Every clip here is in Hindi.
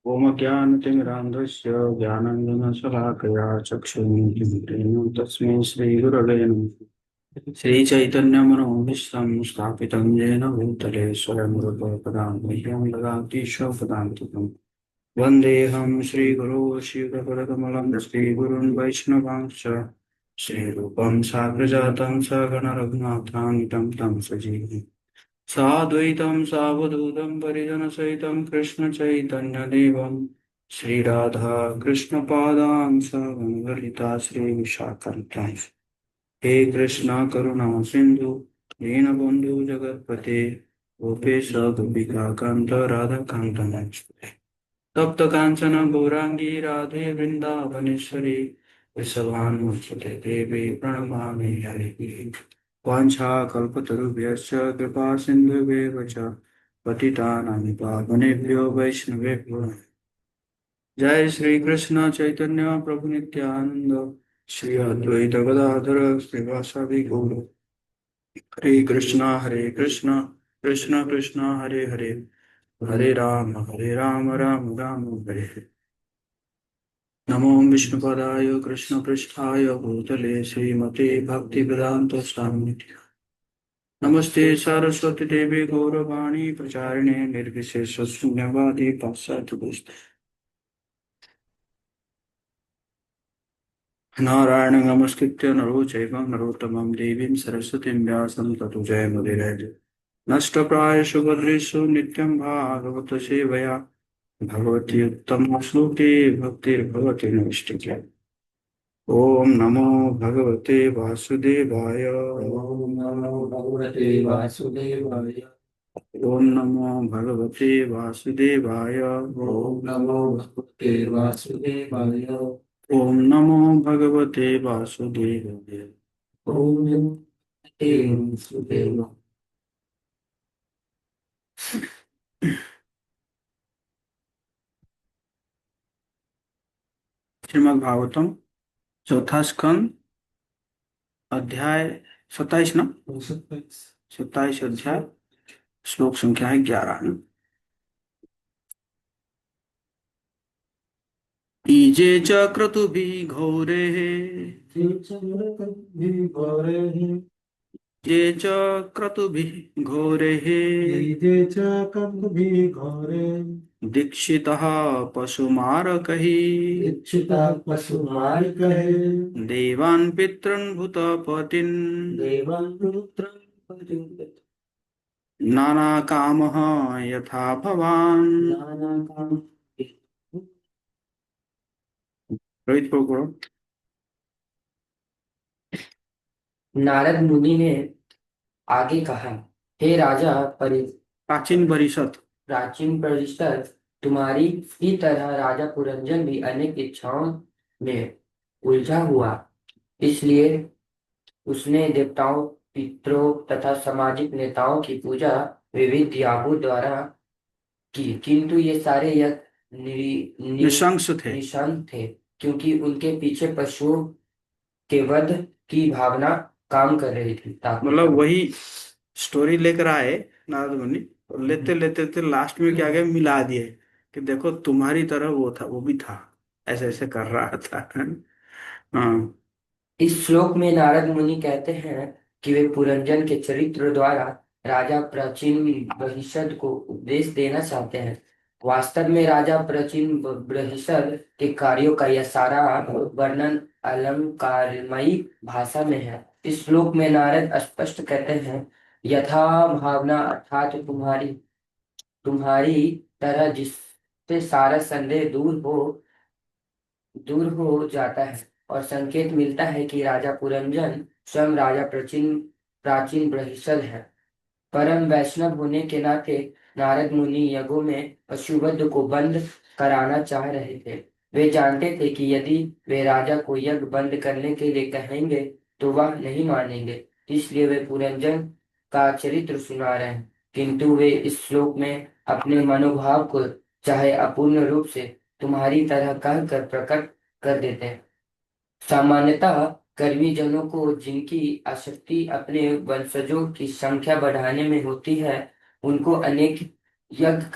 ओमज्ञानतिमिरान्धस्य ज्ञानाञ्जनशलाकया चक्षुरुन्मीलितं तस्मै श्रीगुरवे नमः। श्रीचैतन्यमनोभीष्टं स्थापितं येन भूतले स्वयं रूपः कदा मह्यं ददाति स्वपदान्तिकम्। वन्देऽहं श्रीगुरो श्रीयुतपदकमलं श्रीगुरुन् वैष्णवांश्च श्रीरूपं साग्रजातं सगणरघुनाथान्वितं तं सजीवम् साद्वैतं सावधूतं परिजनसहितं कृष्णचैतन्यदेवं श्रीराधा कृष्णपादां सवनललिता श्रीविशाखान्तां हे कृष्ण करुणा सिन्धु दीनबन्धु जगत्पते गोपेश गोपिका कान्त राधाकान्त नमस्ते तप्त कांचन गौरांगी राधे वृंदावनेश्वरी वृषभानुसुते देवी प्रणमामि हरिः वाञ्छाकल्पतरुभ्यश्च कृपा सिन्धुभ्येव च पतितानां पावनेभ्यो वैष्णवेभ्यो जय श्री कृष्ण चैतन्य प्रभु नित्यानंद श्री अद्वैत गदाधर श्रीवासादि गौर हरे कृष्ण कृष्ण कृष्ण हरे हरे हरे राम राम राम हरे हरे। नमो विष्णुपदाय कृष्णपृष्ठाय भूतले श्रीमते भक्तिवेदान्त स्वामिने नमस्ते सरस्वती देवी गौरवाणी प्रचारिणे निर्विशेष शून्यवादी पाश्चात्य नारायण नमस्कृत्य नरो चैव नरोत्तमं देवीं सरस्वतीं व्यासं ततो जयमुदीरये नष्टप्रायेषु भद्रेषु नित्यं भागवत सेवया भगवती उत्तम श्लोके भक्तिर्भवति नैष्टिक्या ओम नमो भगवते वासुदेवाय ओम नमो भगवते वासुदेवाय। ओम नमो भगवते वासुदेवाय ओम नमो भगवते वासुदेवाय। ओम नमो भगवते वासुदेवाय। ओम नमो भगवते वासुदेवाय। श्रीमद् भागवतम चौथा स्कंद अध्याय 27 ना 27 अध्याय श्लोक संख्या है 11 ना। ईजे च क्रतुभिः घोरेः ये च क्रतुभिः घोरेः दीक्षितः पशुमारकैः दीक्षिता पशुमार कहे। देवान् पितॄन् भूतपतीन् देवान् नानाकामः यथा भवान्। रोहित पकड़ो। नारद मुनि ने आगे कहा, हे राजा प्राचीन परिषद प्राचीन परिषद, तुम्हारी ही तरह राजा पुरंजन भी अनेक इच्छाओं में उलझा हुआ। इसलिए उसने देवताओं, पितरों तथा सामाजिक नेताओं की पूजा विविध यागों द्वारा की, किंतु ये सारे यज्ञ निशंस थे निशंस थे, क्योंकि उनके पीछे पशुओं के वध की भावना काम कर रही थी। मतलब वही स्टोरी लेकर आए नारद मुनि और लेते लेते लास्ट में क्या गए मिला दिए कि देखो तुम्हारी तरह वो था वो भी था ऐसे ऐसे कर रहा था। हाँ। इस श्लोक में नारद मुनि कहते हैं कि वे पुरंजन के चरित्र द्वारा राजा प्राचीन बृहस्पति को उपदेश देना चाहते हैं। वास्तव में राजा प्राचीन बृहस्पति के कार्यों का यह सारा वर्णन अलंकारमयी भाषा में है। इस श्लोक में नारद स्पष्ट कहते हैं, यथा भावना अर्थात तुम्हारी तुम्हारी तरह, जिससे सारा संदेह दूर हो जाता है और संकेत मिलता है कि राजा पुरंजन स्वयं राजा प्राचीन प्राचीन बृहस्पति है। परम वैष्णव होने के नाते नारद मुनि यज्ञों में पशुवध को बंद कराना चाह रहे थे। वे जानते थे कि यदि वे राजा को यज्ञ बंद करने के लिए कहेंगे तो वह नहीं मानेंगे। इसलिए वे पुरंजन का चरित्र सुना रहे हैं, किंतु वे इस श्लोक में अपने मनोभाव को चाहे अपूर्ण रूप से तुम्हारी तरह कहकर प्रकट कर देते हैं। सामान्यतः कर्मी जनों को जिनकी आसक्ति अपने वंशजों की संख्या बढ़ाने में होती है, उनको अनेक यज्ञ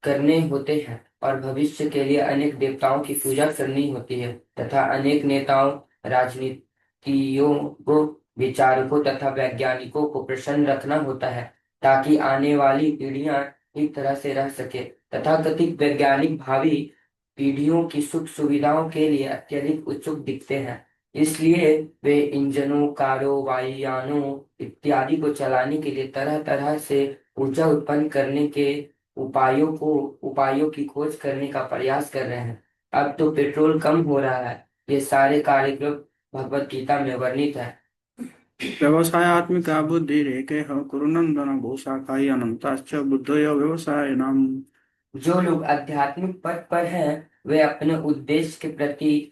करने होते हैं और भविष्य के लिए अनेक देवताओं की पूजा करनी होती है, तथा अनेक नेताओं, राजनीतियों को, विचारकों तथा वैज्ञानिकों को प्रसन्न रखना होता है, ताकि आने वाली पीढ़ियां ठीक तरह से रह सके। तथाकथित वैज्ञानिक भावी पीढ़ियों की सुख सुविधाओं के लिए अत्यधिक उत्सुक दिखते हैं। इसलिए वे इंजनों, कारों, वायुयानों इत्यादि को चलाने के लिए तरह तरह से ऊर्जा उत्पन्न करने के उपायों की खोज करने का प्रयास कर रहे हैं। अब तो पेट्रोल कम हो रहा है। ये सारे कार्यक्रम भगवत गीता में वर्णित है। व्यवसायात्मिका बुद्धिरेके कुरुनंदन घोषाखाई अनंताश्च बुद्धयो व्यवसाय नाम। जो लोग आध्यात्मिक पथ पर हैं, वे अपने उद्देश्य के प्रति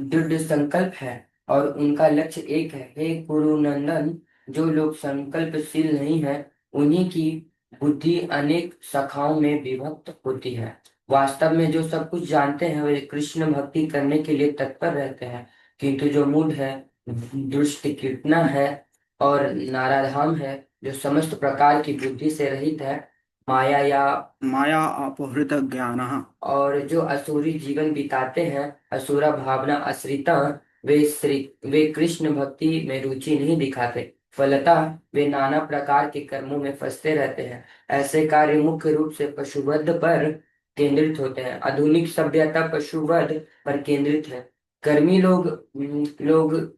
दृढ़ संकल्प है और उनका लक्ष्य एक है। हे गुरु नंदन, जो लोग संकल्पशील नहीं है, उन्हीं की बुद्धि अनेक शाखाओं में विभक्त होती है। वास्तव में जो सब कुछ जानते हैं, वे कृष्ण भक्ति करने के लिए तत्पर रहते हैं, किंतु जो मूढ़ है, दुष्ट कृष्णा है और नाराधाम है, जो समस्त प्रकार की बुद्धि से रहित है, माया या माया अपहृत ज्ञान। और जो असुरी जीवन बिताते हैं, असुरा भावना आश्रिता, वे कृष्ण भक्ति में रुचि नहीं दिखाते। फलतः वे नाना प्रकार के कर्मों में फंसते रहते हैं। ऐसे कार्य मुख्य रूप से पशुवध पर केंद्रित होते हैं। आधुनिक सभ्यता पशुवध पर केंद्रित है। कर्मी लोग विज्ञान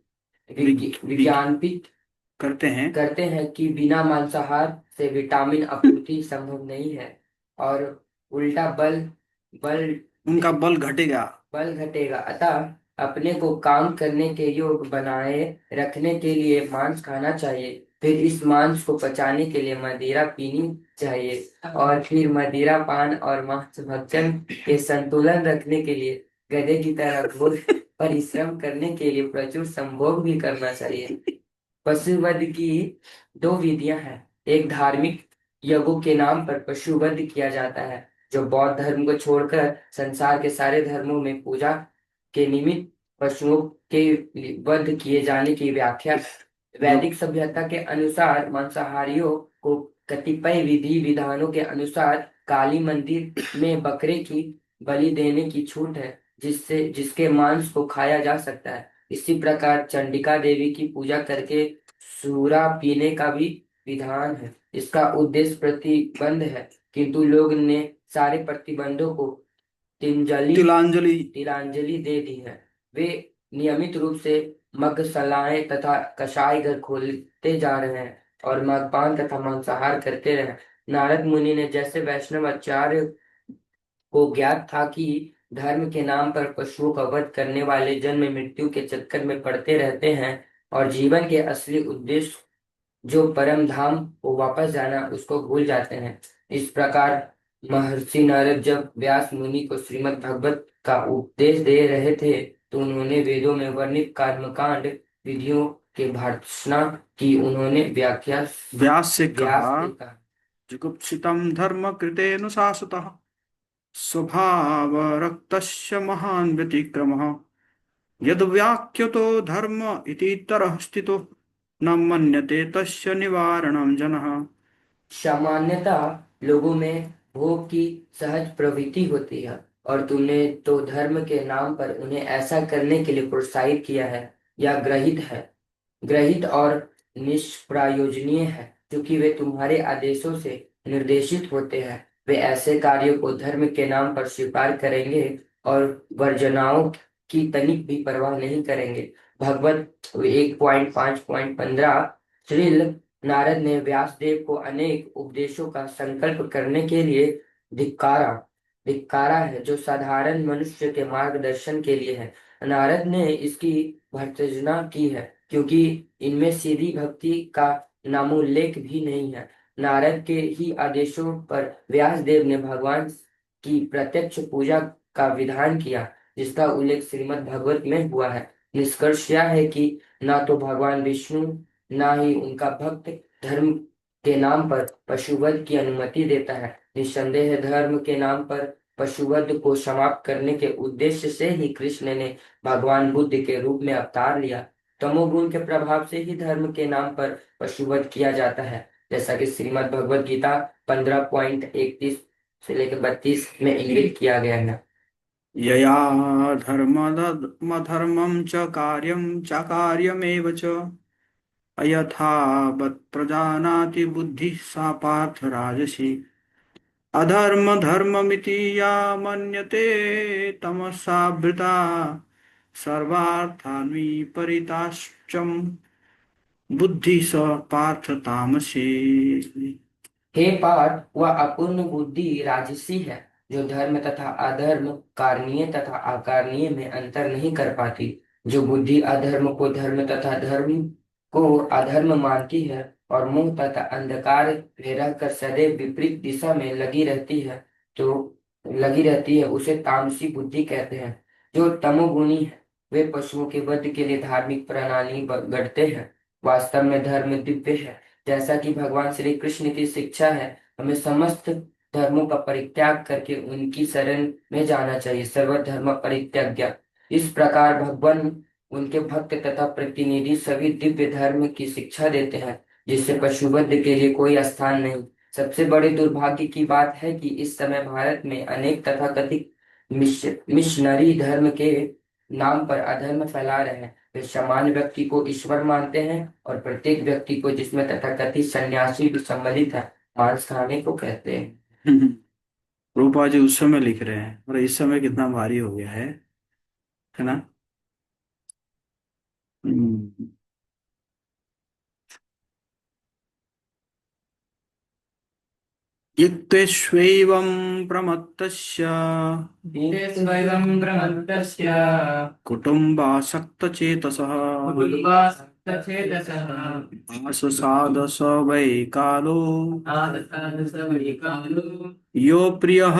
विज्ञापित करते हैं। करते हैं कि बिना मांसाहार से विटामिन आपूर्ति संभव नहीं है, और उल्टा बल उनका बल घटेगा। बल घटेगा। अतः अपने को काम करने के योग बनाए रखने के लिए मांस खाना चाहिए, फिर इस मांस को पचाने के लिए मदिरा पीनी चाहिए, और फिर मदिरा पान और मांस भक्षण के संतुलन रखने के लिए गधे की तरह घोर परिश्रम करने के लिए प्रचुर संभोग भी करना चाहिए। पशुवध की दो विधियां हैं। एक, धार्मिक यज्ञों के नाम पर पशुवध किया जाता है, जो बौद्ध धर्म को छोड़कर संसार के सारे धर्मों में पूजा के निमित्त पशुओं के वध किए जाने की व्याख्या है। जो वैदिक सभ्यता के अनुसार मांसाहारियों को कतिपय विधि विधानों के अनुसार काली मंदिर में बकरे की बलि देने की छूट है, जिसके मांस को खाया जा सकता है। इसी प्रकार चंडिका देवी की पूजा करके सूरा पीने का भी विधान है। इसका उद्देश्य प्रतिबंध है, किंतु लोग ने सारे प्रतिबंधों को तिंजलि तिलांजलि। तिलांजलि दे दी है। वे नियमित रूप से मगसलाएं तथा कषाय घर खोलते जा रहे हैं और मद्यपान तथा मांसाहार करते रहे। नारद मुनि ने जैसे वैष्णव आचार्य को ज्ञात था कि धर्म के नाम पर पशुओं का वध करने वाले जन्म मृत्यु के चक्कर में पड़ते रहते हैं और जीवन के असली उद्देश्य, जो परम धाम को वापस जाना, उसको भूल जाते हैं। इस प्रकार महर्षि नारद जब व्यास मुनि को श्रीमद् भागवत का उपदेश दे रहे थे, तो उन्होंने वेदों में वर्णित कर्मकांड विधियों के भर्त्सना की। उन्होंने व्यास से व्यास कहा, से कहा, जुगुप्सितम धर्म कृतेनुशासितः स्वभाव रक्तस्य महान् व्यतिक्रमः यद व्याख्यतो धर्म इति तरः स्थितो न मन्यते तस्य निवारणं जनः। सामान्यतः लोगों में भोग की सहज प्रवृत्ति होती है, और तुमने तो धर्म के नाम पर उन्हें ऐसा करने के लिए प्रोत्साहित किया है। यह ग्रहित और निष्प्रयोजनीय है, क्योंकि वे तुम्हारे आदेशों से निर्देशित होते हैं। वे ऐसे कार्यों को धर्म के नाम पर स्वीकार करेंगे और वर्जनाओं की तनिक भी परवाह नहीं करेंगे। भगवत 1.5.15। श्री नारद ने व्यासदेव को अनेक उपदेशों का संकल्प करने के लिए धिक्कारा धिक्कारा है, जो साधारण मनुष्य के मार्गदर्शन के लिए है। नारद ने इसकी भर्त्सना की है, क्योंकि इनमें सीधी भक्ति का नामोल्लेख भी नहीं है। नारद के ही आदेशों पर व्यासदेव ने भगवान की प्रत्यक्ष पूजा का विधान किया, जिसका उल्लेख श्रीमद् भागवत में हुआ है। निष्कर्ष यह है कि ना तो भगवान विष्णु, ना ही उनका भक्त धर्म के नाम पर पशुवध की अनुमति देता है। निस्संदेह धर्म के नाम पर पशुवध को समाप्त करने के उद्देश्य से ही कृष्ण ने भगवान बुद्ध के रूप में अवतार लिया। तमोगुण के प्रभाव से ही धर्म के नाम पर पशुवध किया जाता है, जैसा कि श्रीमद् भगवद गीता 15.31 से लेकर 32 में इंगित किया गया है। यया धर्मम च कार्यमेव च अयथावत् प्रजानाति बुद्धिः सा पार्थ राजसी। अधर्म धर्ममिति या मन्यते तमसावृता सर्वार्थान् विपरीताश्चम बुद्धि स पार्थ तामसी। हे पार्थ, वह अपूर्ण बुद्धि राजसी है, जो धर्म तथा अधर्म, कारणीय तथा अकारणीय में अंतर नहीं कर पाती। जो बुद्धि अधर्म को धर्म तथा धर्म को अधर्म मानती है और मोह तथा अंधकार में रहकर सदैव विपरीत दिशा में लगी रहती है, उसे तामसी बुद्धि कहते हैं। जो तमोगुणी है, वे पशुओं के वध के लिए धार्मिक प्रणाली गढ़ते हैं। वास्तव में धर्म दिव्य है, जैसा कि भगवान श्री कृष्ण की शिक्षा है। हमें समस्त धर्मों का परित्याग करके उनकी शरण में जाना चाहिए। सर्वधर्म परित्याज्य। इस प्रकार भगवान उनके भक्त तथा प्रतिनिधि सभी दिव्य धर्म की शिक्षा देते हैं, जिससे पशुवध के लिए कोई स्थान नहीं। सबसे बड़े दुर्भाग्य की बात है कि इस समय भारत में अनेक तथाकथित मिशनरी धर्म के नाम पर अधर्म फैला रहे हैं। वे सामान्य व्यक्ति को ईश्वर मानते हैं और प्रत्येक व्यक्ति को, जिसमें तथाकथित सन्यासी भी सम्मिलित है, मांस खाने को कहते हैं। रूपा जी उस समय लिख रहे हैं और इस समय कितना भारी हो गया है ना। हम्म। युक्तेष्वैवं प्रमत्तस्य स्वयं प्रमत्तस्य कुटुम्बासक्तचेतसः कुटुम्बासक्तचेतसः आससादस वै कालो आदसादस वैकालो यो प्रियः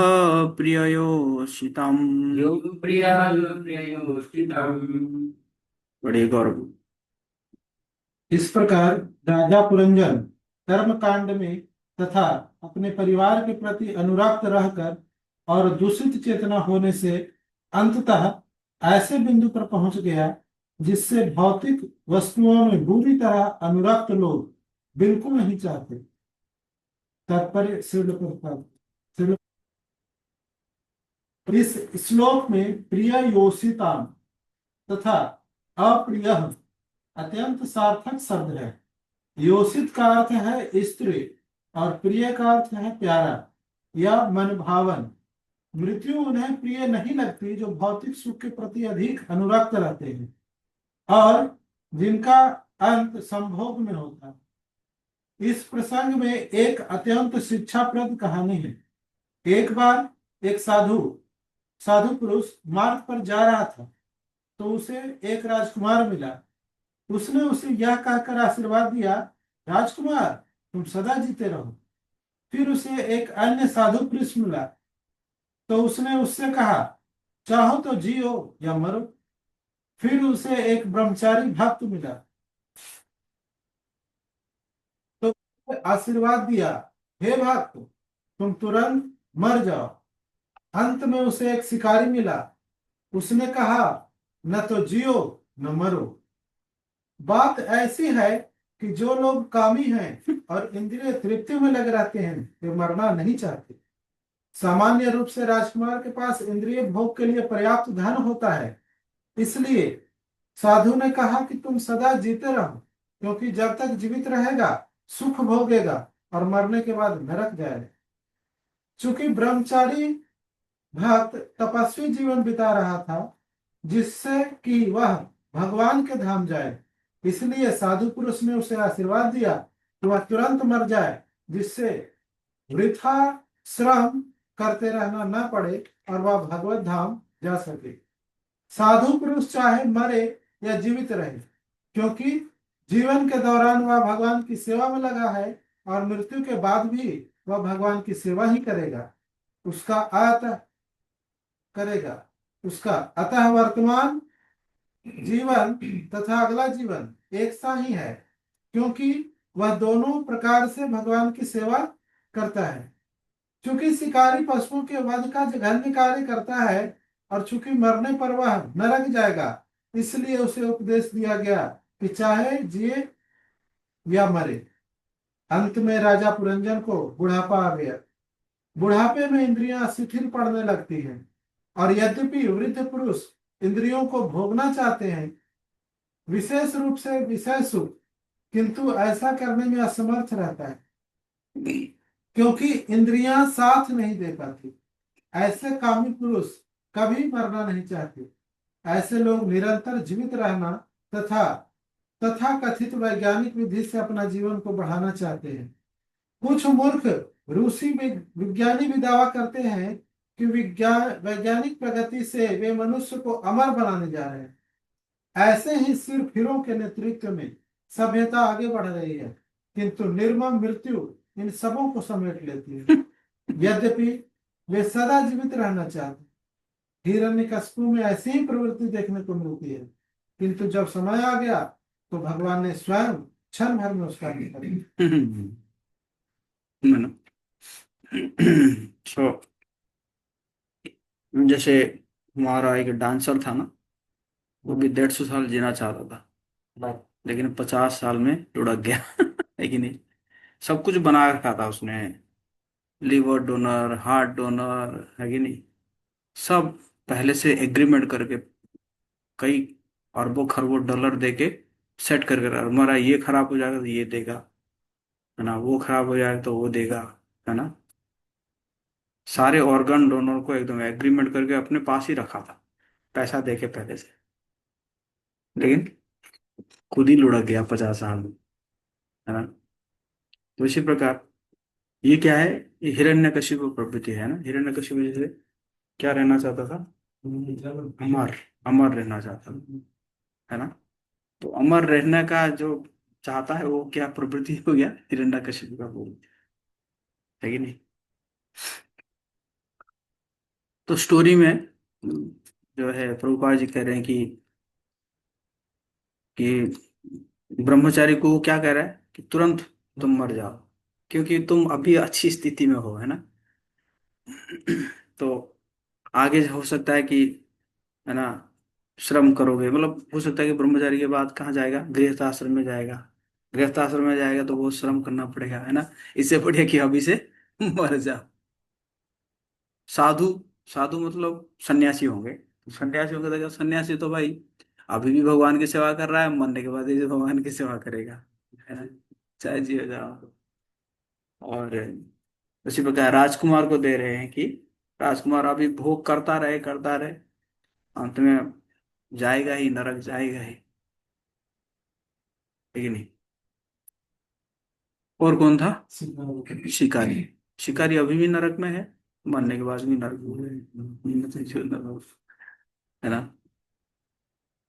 प्रिययोषितम्। यो प्रियः प्रियोषितम्। बड़े गौरव। इस प्रकार राजा पुरंजन कर्म कांड में तथा अपने परिवार के प्रति अनुरक्त रहकर और दूषित चेतना होने से अंततः ऐसे बिंदु पर पहुंच गया जिससे भौतिक वस्तुओं में बुरी तरह अनुरक्त लोग बिल्कुल नहीं चाहते। तात्पर्य श्रील प्रभुपाद। इस श्लोक में प्रिय योषिता तथा अप्रिय अत्यंत सार्थक शब्द है। योषित का अर्थ है स्त्री और प्रिय का अर्थ है प्यारा या मन भावन। मृत्यु उन्हें प्रिय नहीं लगती जो भौतिक सुख के प्रति अधिक अनुरक्त रहते हैं और जिनका अंत संभोग में होता है। इस प्रसंग में एक अत्यंत शिक्षाप्रद कहानी है। एक बार एक साधु पुरुष मार्ग पर जा रहा था तो उसे एक राजकुमार मिला। उसने उसे यह कहकर आशीर्वाद दिया, राजकुमार तुम सदा जीते रहो। फिर उसे एक अन्य साधु पुरुष मिला तो उसने उससे कहा, चाहो तो जियो या मरो। फिर उसे एक ब्रह्मचारी भक्त मिला तो आशीर्वाद दिया, हे भक्त तुम तुरंत मर जाओ। अंत में उसे एक शिकारी मिला। उसने कहा, न तो जियो न मरो। बात ऐसी है कि जो लोग कामी हैं और इंद्रिय तृप्ति में लगे रहते हैं वे मरना नहीं चाहते। सामान्य रूप से राजकुमार के पास इंद्रिय भोग के लिए पर्याप्त धन होता है, इसलिए साधु ने कहा कि तुम सदा जीते रहो, क्योंकि जब तक जीवित रहेगा सुख भोगेगा और मरने के बाद नरक जाएगा। चूंकि ब्रह्मचारी भक्त तपस्वी जीवन बिता रहा था जिससे कि वह भगवान के धाम जाए, इसलिए साधु पुरुष ने उसे आशीर्वाद दिया कि वह तुरंत मर जाए, जिससे वृथा श्रम करते रहना न पड़े और वह भगवत धाम जा सके। साधु पुरुष चाहे मरे या जीवित रहे, क्योंकि जीवन के दौरान वह भगवान की सेवा में लगा है और मृत्यु के बाद भी वह भगवान की सेवा ही करेगा। उसका अतः वर्तमान जीवन तथा अगला जीवन एक सा ही है, क्योंकि वह दोनों प्रकार से भगवान की सेवा करता है। चूंकि शिकारी पशुओं के वध का जघन्य कार्य करता है और चूंकि मरने पर वह नरक जाएगा, इसलिए उसे उपदेश दिया गया कि चाहे जिए या मरे। अंत में राजा पुरंजन को बुढ़ापा आ गया। बुढ़ापे में इंद्रियां शिथिल पड़ने लगती हैं, और यद्यपि वृद्ध पुरुष इंद्रियों को भोगना चाहते हैं, विशेष रूप से विषय सुख, किंतु ऐसा करने में असमर्थ रहता है, क्योंकि इंद्रियां साथ नहीं दे पाती। ऐसे कामी पुरुष कभी मरना नहीं चाहते। ऐसे लोग निरंतर जीवित रहना तथा तथा कथित वैज्ञानिक विधि से अपना जीवन को बढ़ाना चाहते हैं। कुछ मूर्ख रूसी विज्ञानी भी दावा करते हैं कि विज्ञान वैज्ञानिक प्रगति से वे मनुष्य को अमर बनाने जा रहे हैं। ऐसे ही सिरफिरों के नेतृत्व में सभ्यता आगे बढ़ रही है, किंतु निर्मम मृत्यु इन सबों को समेट लेती है। यद्यपि वे सदा जीवित रहना चाहते, हिरण्यकशिपु में ऐसी ही प्रवृत्ति देखने को मिलती है, किंतु जब समय आ गया तो भगवान ने स्वयं क्षण भर में उसका अंत कर दिया। सो जैसे हमारा एक डांसर था ना, वो भी 150 साल जीना चाहता था, लेकिन 50 साल में लुढ़क गया। है कि नहीं? सब कुछ बना रखा था उसने, लिवर डोनर, हार्ट डोनर, है कि नहीं, सब पहले से एग्रीमेंट करके कई अरबों खरबों डॉलर देके सेट करके रखा। हमारा ये खराब हो जाएगा तो ये देगा, है ना, वो खराब हो जाएगा तो वो देगा, है ना। सारे ऑर्गन डोनर को एकदम एग्रीमेंट करके अपने पास ही रखा था, पैसा देके पहले से, लेकिन खुद ही लुढ़क गया 50 साल में, है ना। तो इसी प्रकार ये क्या है, ये हिरण्यकशिपु प्रवृत्ति है ना। हिरण्यकशिपु जैसे क्या रहना चाहता था, अमर, अमर रहना चाहता था, है ना। तो अमर रहने का जो चाहता है वो क्या प्रवृत्ति हो गया, हिरण्यकशिपु का प्रवृत्ति, है कि नहीं। तो स्टोरी में जो है प्रभुपाद जी कह रहे हैं कि ब्रह्मचारी को वो क्या कह रहा है कि तुरंत तुम मर जाओ, क्योंकि तुम अभी अच्छी स्थिति में हो, है ना। तो आगे हो सकता है कि, है ना, श्रम करोगे, मतलब हो सकता है कि ब्रह्मचारी के बाद कहाँ जाएगा, गृहस्थ आश्रम में जाएगा। गृहस्थ आश्रम में जाएगा तो बहुत श्रम करना पड़ेगा, है ना। इससे बढ़िया कि अभी से मर जाओ। साधु, साधु मतलब सन्यासी होंगे, तो सन्यासी होंगे तो क्या, सन्यासी तो भाई अभी भी भगवान की सेवा कर रहा है, मरने के बाद भी भगवान की सेवा करेगा, है ना, चाहे जियो जाओ। और उसी प्रकार राजकुमार को दे रहे हैं कि राजकुमार अभी भोग करता रहे, अंत में जाएगा ही, नरक जाएगा ही, लेकिन नहीं। और कौन था, शिकारी। शिकारी अभी भी नरक में है, मरने के बाद भी नरक में है ना।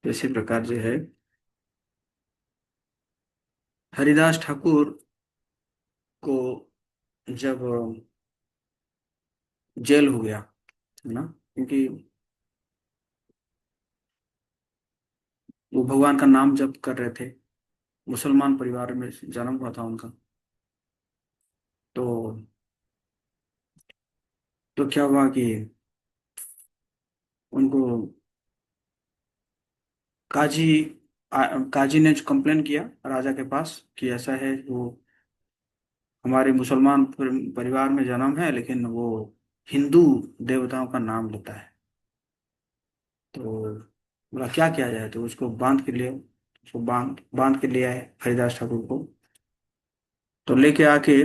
तो इसी प्रकार जो है हरिदास ठाकुर को जब जेल हो गया, है ना, क्योंकि वो भगवान का नाम जप कर रहे थे, मुसलमान परिवार में जन्म हुआ था उनका। तो क्या हुआ कि उनको काजी काजी ने कंप्लेन किया राजा के पास कि ऐसा है, वो हमारे मुसलमान परिवार में जन्म है, लेकिन वो हिंदू देवताओं का नाम लेता है। तो बोला क्या किया जाए, तो उसको बांध के लिए, उसको बांध बांध के ले आए हरिदास ठाकुर को। तो लेके आके,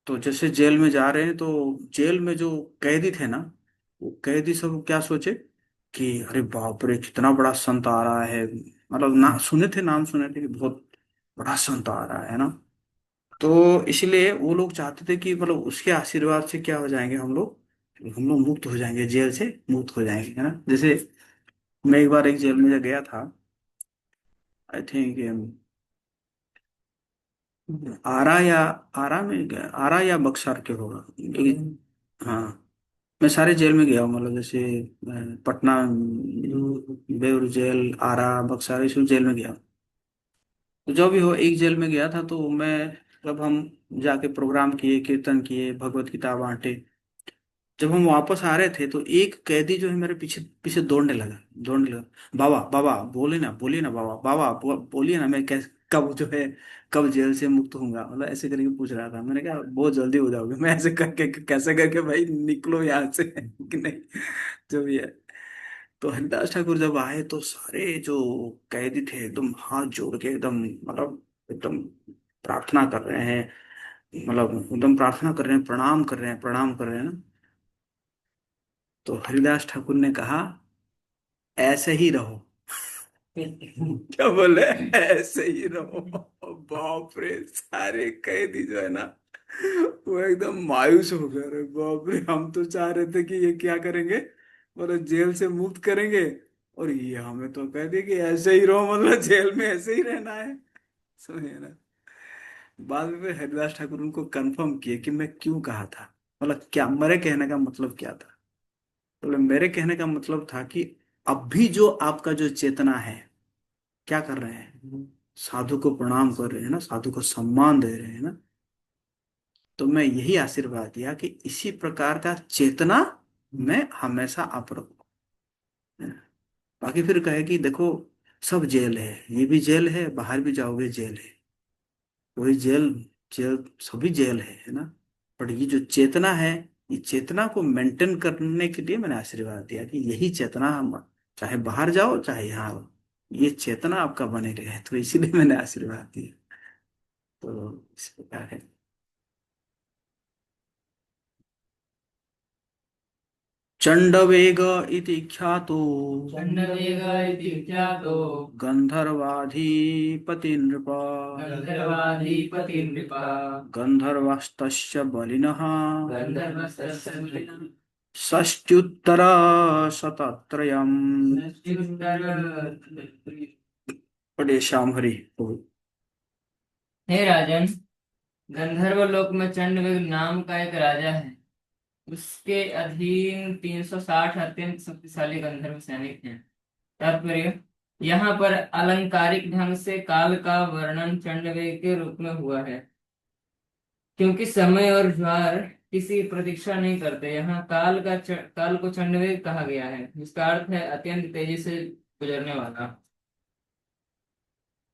तो जैसे जेल में जा रहे हैं तो जेल में जो कैदी थे ना, वो कैदी सब क्या सोचे कि अरे बाप रे कितना बड़ा संत आ रहा है, मतलब ना सुने थे, नाम सुने थे कि बहुत बड़ा संत आ रहा है ना। तो इसलिए वो लोग चाहते थे कि मतलब उसके आशीर्वाद से क्या हो जाएंगे हम लोग मुक्त हो जाएंगे, जेल से मुक्त हो जाएंगे, है ना। जैसे मैं एक बार एक जेल में गया था, आई थिंक आरा या आरा में गया, आरा या बक्सर के होगा हाँ। मैं सारे जेल में गया हूँ, मतलब जैसे पटना, बेऊर जेल, आरा, बक्सर, ये सब जेल में गया हूँ। तो जो भी हो, एक जेल में गया था तो मैं, जब हम जाके प्रोग्राम किए, कीर्तन किए, भगवत गीता बांटे, जब हम वापस आ रहे थे तो एक कैदी जो है मेरे पीछे पीछे दौड़ने लगा। बाबा बाबा बोले ना, बोलिए ना बाबा, बाबा बोलिए ना, मैं कैसे कब जो है, कब जेल से मुक्त होऊंगा, मतलब ऐसे करके पूछ रहा था। मैंने कहा बहुत जल्दी हो जाओगे। मैं ऐसे करके कैसे करके भाई निकलो यहाँ से कि नहीं, जो भी है। तो हरिदास ठाकुर जब आए तो सारे जो कैदी थे एकदम हाथ जोड़ के एकदम, मतलब एकदम प्रार्थना कर रहे हैं, मतलब एकदम प्रार्थना कर रहे हैं, प्रणाम कर रहे हैं, प्रणाम कर रहे हैं ना। तो हरिदास ठाकुर ने कहा ऐसे ही रहो। क्या बोले, ऐसे ही रहो। बाप रे, सारे कैदी जो है ना वो एकदम मायूस हो गए। अरे बाप रे, हम तो चाह रहे थे कि ये क्या करेंगे, मतलब जेल से मुक्त करेंगे, और ये हमें तो कह दिए कि ऐसे ही रहो, मतलब जेल में ऐसे ही रहना है। समझे ना। बाद में फिर हरिदास ठाकुर उनको कंफर्म किए कि मैं क्यों कहा था, मतलब क्या मेरे कहने का मतलब क्या था। तो मेरे कहने का मतलब था कि अब भी जो आपका जो चेतना है, क्या कर रहे हैं, साधु को प्रणाम कर रहे हैं ना, साधु को सम्मान दे रहे हैं ना। तो मैं यही आशीर्वाद दिया कि इसी प्रकार का चेतना में हमेशा आप रखो। बाकी फिर कहे कि देखो सब जेल है, ये भी जेल है, बाहर भी जाओगे जेल है, वही जेल, जेल सभी जेल है ना। पर ये जो चेतना है, ये चेतना को मेंटेन करने के लिए मैंने आशीर्वाद दिया कि यही चेतना हम, चाहे बाहर जाओ चाहे यहाँ आओ, ये चेतना आपका बने रहे, तो इसीलिए मैंने आशीर्वाद दिया। तो इस प्रकार है। चंडवेग इति ख्यातो चंडवेग इति ख्यातो गंधर्वाधिपति नृप, गंधर्वाधिपति नृपा गंधर्वस्तस्य बलिनः गंधर्वस्तस्य बलिनः षष्ट्युत्तर शतत्रयम्। बड़े श्याम हरि बोल। हे राजन, गंधर्व लोक में चंडवेग नाम का एक राजा है। उसके अधीन 360 अत्यंत शक्तिशाली गंधर्व सैनिक हैं। तात्पर्य, यहाँ पर अलंकारिक ढंग से काल का वर्णन चंडवेग के रूप में हुआ है, क्योंकि समय और ज्वार किसी प्रतीक्षा नहीं करते। यहाँ काल को चंडवेग कहा गया है, जिसका अर्थ है अत्यंत तेजी से गुजरने वाला।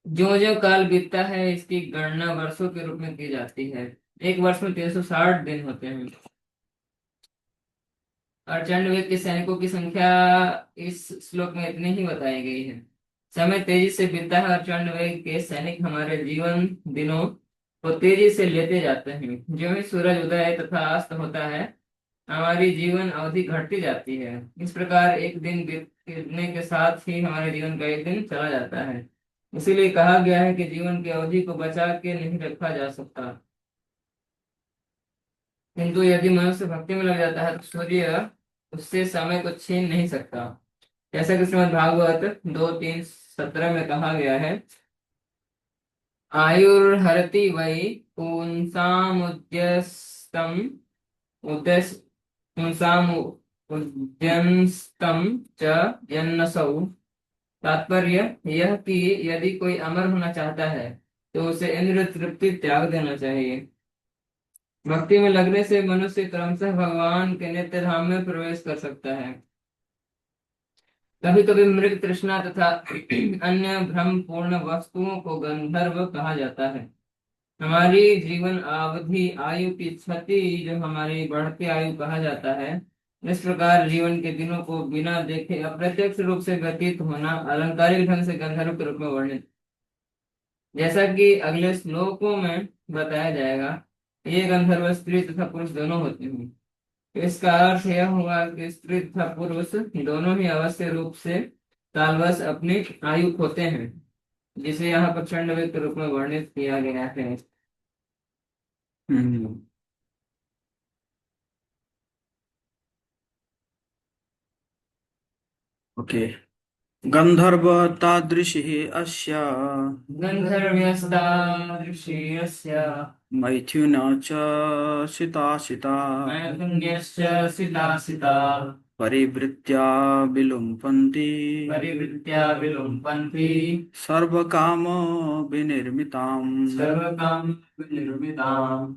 जो जो काल बीतता है, इसकी गणना वर्षों के रूप में की जाती है। एक वर्ष में 360 दिन होते हैं। और चंडवेग के सैनिकों की संख्या इस श्लोक में इतनी ही बताई गई है। समय तेजी से बीतता है और चंडवेग के सैनिक हमारे जीवन दिनों को तेजी से लेते जाते हैं। जो ही सूरज उदय तथा अस्त होता है, हमारी जीवन अवधि घटती जाती है। इस प्रकार एक दिन बीतने के साथ ही हमारे जीवन का एक दिन चला जाता है। इसीलिए कहा गया है कि जीवन की अवधि को बचा के नहीं रखा जा सकता, किंतु यदि मनुष्य भक्ति में लग जाता है तो सूर्य उससे समय को छीन नहीं सकता। जैसा कि श्रीमद् भागवत 2:3-17 में कहा गया है, आयुर्हरति वै पुंसामुद्यस्तम उद्यस पुंसामुद्यंस्तम च यन्नसौ। तात्पर्य यह कि यदि कोई अमर होना चाहता है तो उसे इंद्र तृप्ति त्याग देना चाहिए। भक्ति में लगने से मनुष्य क्रमशः भगवान के नित्य धाम में प्रवेश कर सकता है। कभी कभी मृग तृष्णा तथा अन्य भ्रम पूर्ण वस्तुओं को गंधर्व कहा जाता है। हमारी जीवन अवधि, आयु की क्षति जो हमारी बढ़ती आयु कहा जाता है। इस प्रकार जीवन के दिनों को बिना देखे अप्रत्यक्ष रूप से व्यतीत होना अलंकारिक ढंग से गंधर्व के रूप में वर्णित, जैसा कि अगले श्लोकों में बताया जाएगा। ये गंधर्व स्त्री तथा पुरुष दोनों होते हैं। तो इसका अर्थ यह हुआ कि स्त्री तथा पुरुष दोनों ही अवश्य रूप से कालवश अपनी आयु खोते हैं, जिसे यहाँ पर चंडवेग के रूप में वर्णित किया गया है। हम्म। ओके। गंधर्व तादृशी अस्य गन्धर्व्यस्तादृशीयस्य मैथुन च सिता नैपुण्यस्य सिता परिवृत्या विलुम्पन्ति परिवृत्या विलुम्पन्ति सर्वकाम विनिर्मिताम्। सर्वकाम निर्मिताम्।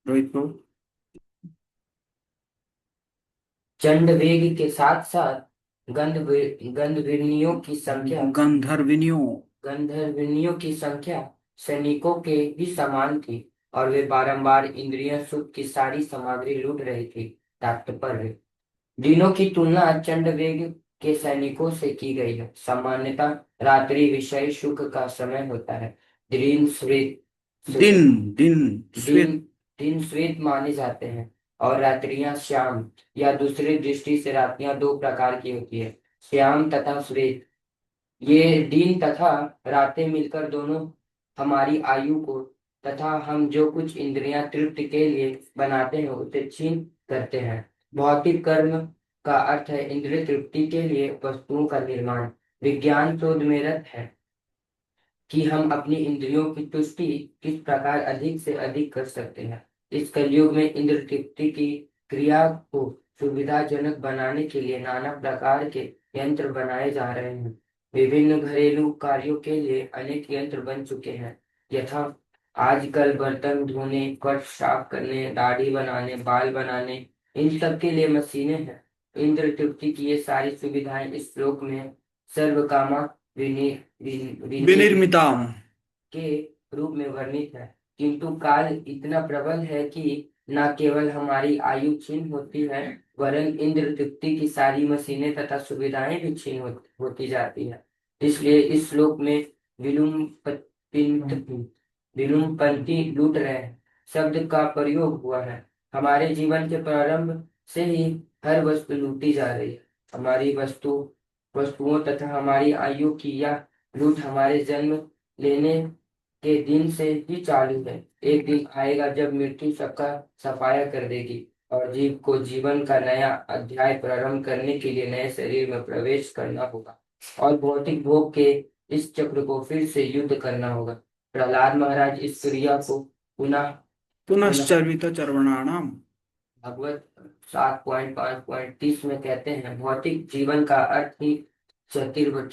रोहित को चंड वेग के साथ साथ गंधर्विनियों की संख्या गंधर्विनियों गंधर्विनियों की संख्या सैनिकों के ही समान थी और वे बारंबार इंद्रिय सुख की सारी सामग्री लूट रही थी। तात्पर्य: दिनों की तुलना चंडवेग के सैनिकों से की गई है। सामान्यतः रात्रि विषय सुख का समय होता है। दिन श्वेत दिन दिन दिन श्वेत। दिन श्वेत माने जाते हैं और रात्रियां श्याम, या दूसरी दृष्टि से रात्रियां दो प्रकार की होती है, श्याम तथा श्वेत। ये दिन तथा रातें मिलकर दोनों हमारी आयु को तथा हम जो कुछ इंद्रियां तृप्ति के लिए बनाते हैं उसे छीन करते हैं। भौतिक कर्म का अर्थ है इंद्रिय तृप्ति के लिए वस्तुओं का निर्माण। विज्ञान शोध में रत है कि हम अपनी इंद्रियों की तुष्टि किस प्रकार अधिक से अधिक कर सकते हैं। इस कलयुग में इंद्र तृप्ति की क्रिया को सुविधाजनक बनाने के लिए नाना प्रकार के यंत्र बनाए जा रहे हैं। विभिन्न घरेलू कार्यों के लिए अनेक यंत्र बन चुके हैं। यथा आजकल बर्तन धोने, फर्श साफ करने, दाढ़ी बनाने, बाल बनाने, इन सब के लिए मशीनें हैं। इंद्र तृप्ति की ये सारी सुविधाएं इस श्लोक में सर्वकामा विनि विनिर्मिताम। के रूप में वर्णित है। किंतु काल इतना प्रबल है कि न केवल हमारी आयु क्षीण होती है, वरन इंद्र तृप्ति की सारी मशीनें तथा सुविधाएं भी क्षीण होती जाती है। इसलिए इस श्लोक में विलुम्पंती लूट रहे हैं शब्द का प्रयोग हुआ है। हमारे जीवन के प्रारंभ से ही हर वस्तु लूटी जा रही है। हमारी वस्तुओं तथा हमारी आयु की यह लूट हमारे जन्म लेने के दिन से ही चालू है। एक दिन आएगा जब मृत्यु सबका सफाया कर देगी और जीव को जीवन का नया अध्याय प्रारंभ करने के लिए नए शरीर में प्रवेश करना होगा और भौतिक भोग के इस चक्र को फिर से युद्ध करना होगा। प्रहलाद महाराज इस क्रिया को पुनः पुनः पुनश्चर्वित चर्वणानाम। भगवत 7.5.30 में कहते हैं, भौतिक जीवन का अर्थ ही चर्वित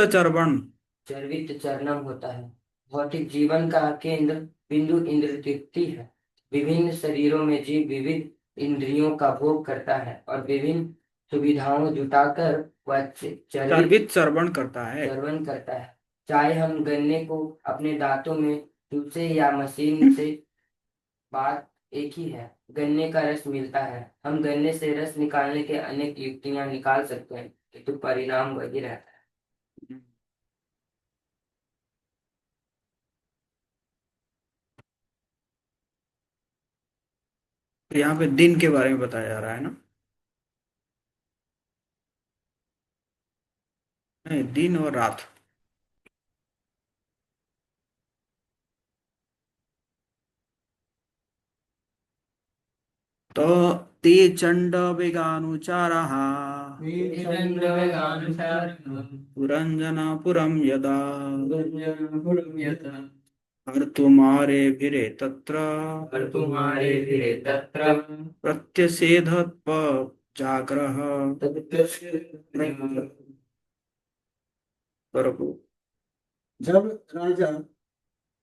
चर्वण। चर्वित चरणम होता है। भौतिक जीवन का केंद्र बिंदु इंद्र तृप्ति है। विभिन्न शरीरों में जीव विविध इंद्रियों का भोग करता है और विभिन्न सुविधाओं जुटाकर वह चर्वित चर्वण करता है। चर्वण करता है। चाहे हम गन्ने को अपने दांतों में चूसे या मशीन से, बात एक ही है। गन्ने का रस मिलता है, हम गन्ने से रस निकालने के अनेक युक्तियां निकाल सकते हैं, किंतु परिणाम वही रहता है। तो यहाँ पे दिन के बारे में बताया जा रहा है ना। नहीं, दिन और रात। तो ते चंड वेगानुचाराः पुरंजनपुरं यदा हर्तुमारेभिरे तत्र प्रत्यसेधत्व जाग्रह प्रभु। जब राजा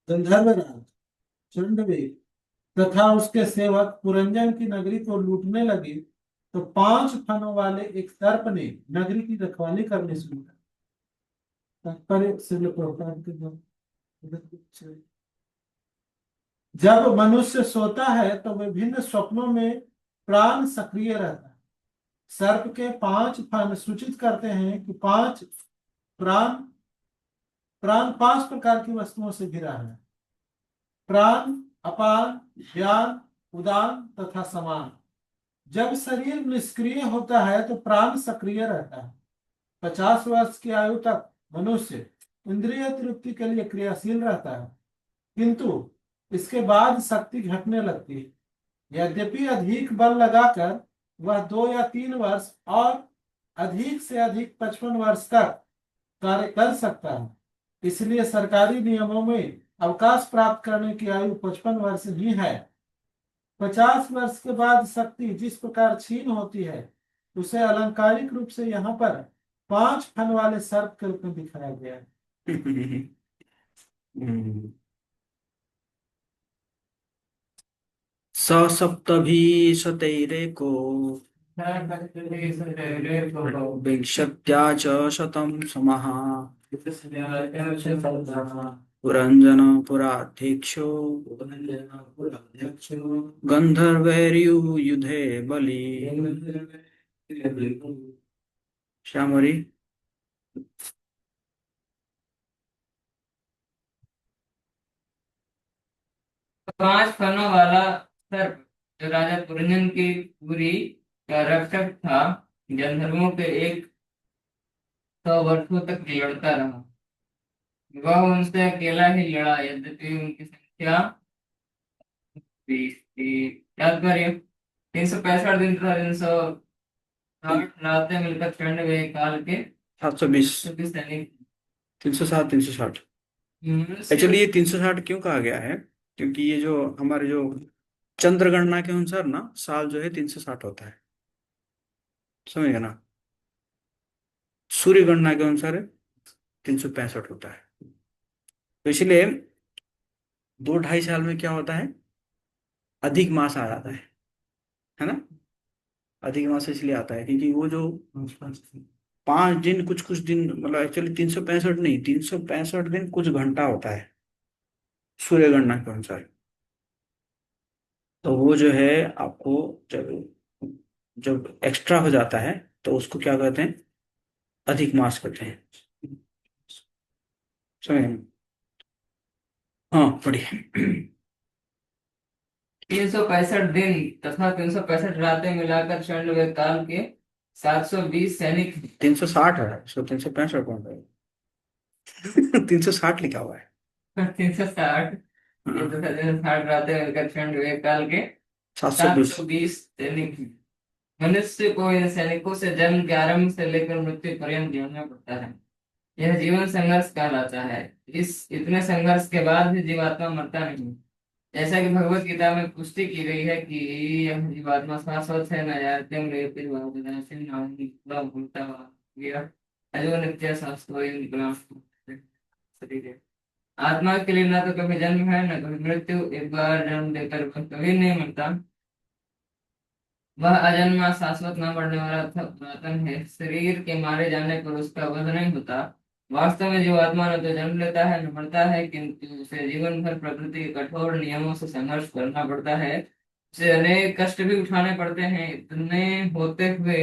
गंधर्वराज चंडवेग तथा उसके सेवक पुरंजन की नगरी को लूटने लगे तो 5 फनों वाले एक सर्प ने नगरी की रखवाली करने शुरू कर। तात्पर्य श्रील प्रभुपाद के द्वारा। जब मनुष्य सोता है तो विभिन्न स्वप्नों में प्राण सक्रिय रहता है। सर्प के 5 फन सूचित करते हैं कि 5 प्राण प्राण 5 प्रकार की वस्तुओं से घिरा है। प्राण, अपान, ज्ञान, उदान तथा समान। जब शरीर निष्क्रिय होता है तो प्राण सक्रिय रहता है। 50 वर्ष की आयु तक मनुष्य इंद्रिय तृप्ति के लिए क्रियाशील रहता है, किंतु इसके बाद शक्ति घटने लगती है। यद्यपि अधिक बल लगाकर वह 2 या 3 वर्ष और अधिक से अधिक 55 वर्ष तक कार्य कर सकता है। इसलिए सरकारी नियमों में अवकाश प्राप्त करने की आयु 55 वर्ष ही है। 50 वर्ष के बाद शक्ति जिस प्रकार क्षीण होती है उसे अलंकारिक रूप से यहाँ पर 5 फन वाले सर्प के रूप में दिखाया गया है। सप्तभिशतैरेको विंशत्या च शतं समः पुरंजन पुराध्यक्षो गंधर्वैर्युयुधे बलि। श्यामरी। 5 फनों वाला सर्प जो राजा पुरंजन की पुरी का रक्षक था, गंधर्वों के 100 वर्षों तक लड़ता रहा। वह उनसे अकेला ही लड़ा, यद्यपि उनकी संख्या 20 थी। तात्पर्य: 365 दिन तथा 360 रातें मिलकर 94 काल के 720। 720 सैनिक। 360 360। मनुष्य एक्चुअली ये 360 क्यों कहा गया है? क्योंकि ये जो हमारे जो चंद्र गणना के अनुसार ना साल जो है 360 होता है, समझ गए ना। सूर्य गणना के अनुसार 365 होता है। तो इसलिए 2 ढाई साल में क्या होता है, अधिक मास आ जाता है ना। अधिक मास इसलिए आता है क्योंकि वो जो 5 दिन कुछ कुछ दिन, मतलब एक्चुअली 365 नहीं, 365 दिन कुछ घंटा होता है सूर्य गणना के अनुसार। तो वो जो है आपको जब जब एक्स्ट्रा हो जाता है तो उसको क्या कहते हैं, अधिक मास कहते हैं, समझ गए? हाँ पढ़िए। 365 दिन तथा 365 रातें मिलाकर 96 काल के 720 सैनिक। 360 है, इसको 365 कौन रहे? 360 लिखा हुआ है। 360 ये हाँ। तथा 360 रातें मिलकर 96 काल के 720। 720 सैनिक। मनुष्य को इन सैनिकों से जन्म के आरंभ से लेकर मृत्यु पर्यंत जीना पड़ता है। यह जीवन संघर्ष कहलाता है। इस इतने संघर्ष के बाद भी जीवात्मा मरता नहीं। जैसा कि भगवत गीता में पुष्टि की गई है कि यह जीवात्मा शाश्वत है, न जायते म्रियते वा विनाशे न होता भूलता वा गया अजो नित्य शाश्वत विनाश शरीर है। आत्मा के लिए न तो कभी जन्म है न कभी मृत्यु। एक बार जन्म देकर वह कभी नहीं मरता। वह अजन्मा शाश्वत न बढ़ने वाला पुरातन है। शरीर के मारे जाने पर उसका वध नहीं होता। वास्तव में जो आत्मा न तो जन्म लेता है न मरता है, किंतु उसे जीवन भर प्रकृति के कठोर नियमों से संघर्ष करना पड़ता है। उसे अनेक कष्ट भी उठाने पड़ते हैं। इतने होते हुए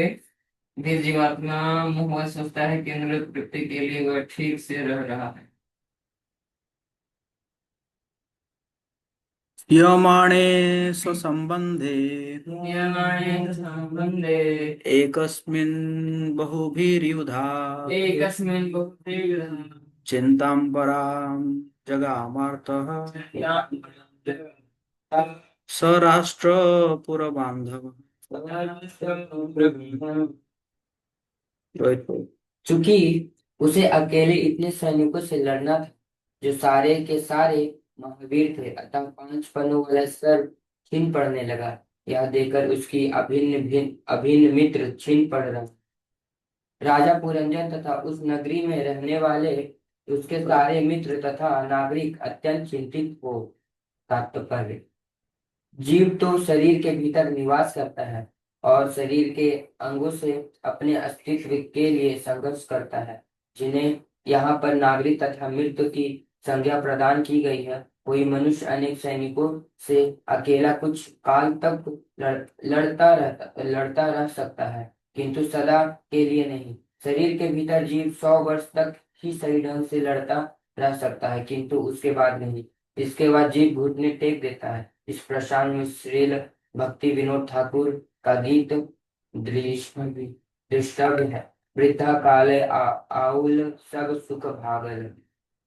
भी जीवात्मा मोहवश सोचता है कि नृत तृप्ति के लिए वह ठीक से रह रहा है। यमाणे स्वसंबंधे नियमाणेन संबंधे एकस्मिन् बहुभिर्युधा एकस्मिन् बहुभिर्युधा चिंतां परां जगामार्तः स राष्ट्रपुरबान्धव। चूंकि उसे अकेले इतने सैनिकों से लड़ना था जो सारे के सारे महावीर थे, अतः 5 फनों वाला सर्प छीन पड़ने लगा। यह देखकर उसकी अभिन्न मित्र छीन पड़ रहा। राजा पुरंजन तथा उस नगरी में रहने वाले उसके सारे मित्र तथा नागरिक अत्यंत चिंतित हो। तात्पर्य: जीव तो शरीर के भीतर निवास करता है और शरीर के अंगों से अपने अस्तित्व के लिए संघर्ष करता है, जिन्हें यहाँ पर नागरिक तथा मृत्यु की संज्ञा प्रदान की गई है। कोई मनुष्य अनेक सैनिकों से अकेला कुछ काल तक लड़ता रह सकता है, किंतु सदा के लिए नहीं। शरीर के भीतर जीव 100 वर्ष तक ही सही ढंग से लड़ता रह सकता है, किंतु उसके बाद नहीं। इसके बाद जीव घुटने टेक देता है। इस प्रसंग में श्रील भक्ति विनोद ठाकुर का गीत दृष्टव्य है। वृद्धा काले आउल सब सुख भागल।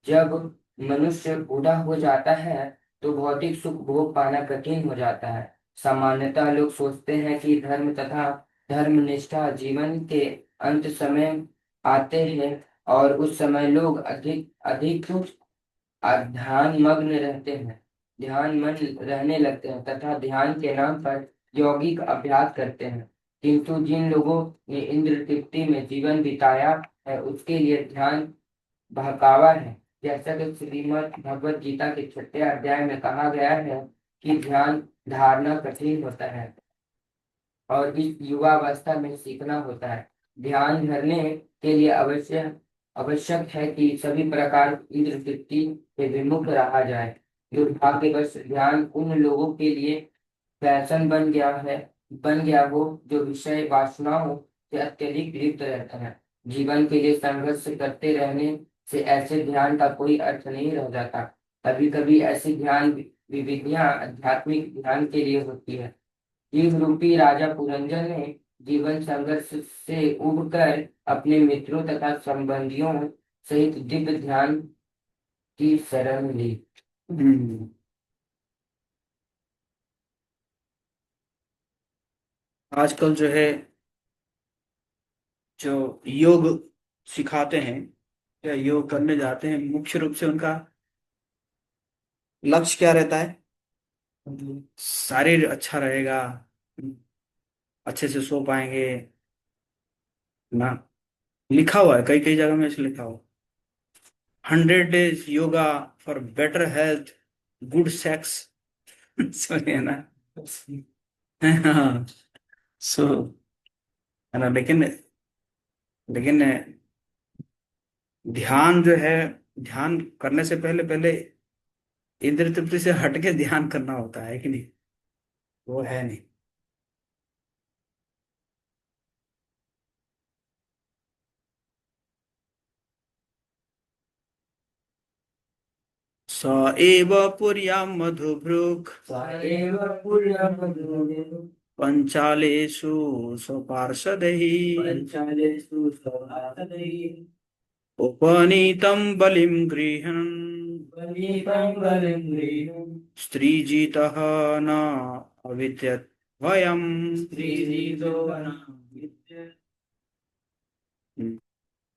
जब मनुष्य बूढ़ा हो जाता है तो भौतिक सुख भोग पाना कठिन हो जाता है। सामान्यतः लोग सोचते हैं कि धर्म तथा धर्मनिष्ठा जीवन के अंत समय आते हैं और उस समय लोग अधिक अधिक ध्यान मग्न रहते हैं, ध्यान मन रहने लगते हैं तथा ध्यान के नाम पर यौगिक अभ्यास करते हैं। किंतु जिन लोगों ने इंद्र तृप्ति में जीवन बिताया है उसके लिए ध्यान बहकावा है। जैसा कि श्रीमद् भगवत गीता के 6 अध्याय में कहा गया है कि ध्यान धारणा कठिन होता है और इस युवावस्था में सीखना होता है। ध्यान धरने के लिए अवश्य आवश्यक है कि सभी प्रकार की इंद्र तृप्ति से विमुख रहा जाए। दुर्भाग्यवश ध्यान उन लोगों के लिए फैशन बन गया हो जो विषय वासनाओं से अत्यधिक लिप्त रहता है। जीवन के लिए संघर्ष करते रहने से ऐसे ध्यान का कोई अर्थ नहीं रह जाता। कभी कभी ऐसी ध्यान विविधियां आध्यात्मिक ध्यान के लिए होती है। शिव रूपी राजा पुरंजन ने जीवन संघर्ष से उबकर अपने मित्रों तथा संबंधियों सहित दिव्य ध्यान की शरण ली। हम्म। आजकल जो है, जो योग सिखाते हैं या योग करने जाते हैं, मुख्य रूप से उनका लक्ष्य क्या रहता है? शरीर अच्छा रहेगा, अच्छे से सो पाएंगे ना। लिखा हुआ है कई कई जगह में, ऐसे लिखा हुआ, 100 days yoga for better health, good sex. सुनिए ना। हाँ। सो है ना, लेकिन लेकिन ध्यान जो है, ध्यान करने से पहले पहले इंद्र तृप्ति से हटके ध्यान करना होता है कि नहीं? वो है नहीं। स एव पुर्यां मधुभृक् सएव पुण्यमदुरे पंचालेषु स्वपार्षदैः पंचालेषु सौहार्दैः उपनीतं बलिं गृह्णन् बलीतं बलिं स्त्रीजितः न अविद्यत् भयम्। स्त्रीजीतो वनामित्य।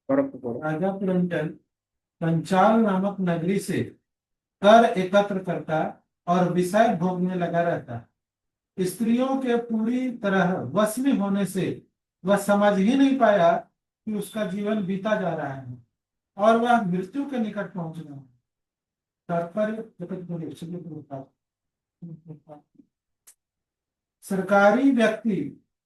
पढ़ो। राजा पुरंजन पंचाल नामक नगरी से कर एकत्र करता और विषय भोगने लगा रहता। स्त्रियों के पूरी तरह वश में होने से वह समझ ही नहीं पाया कि उसका जीवन बीता जा रहा है और वह मृत्यु के निकट पहुंच गया। तात्पर्य, सरकारी व्यक्ति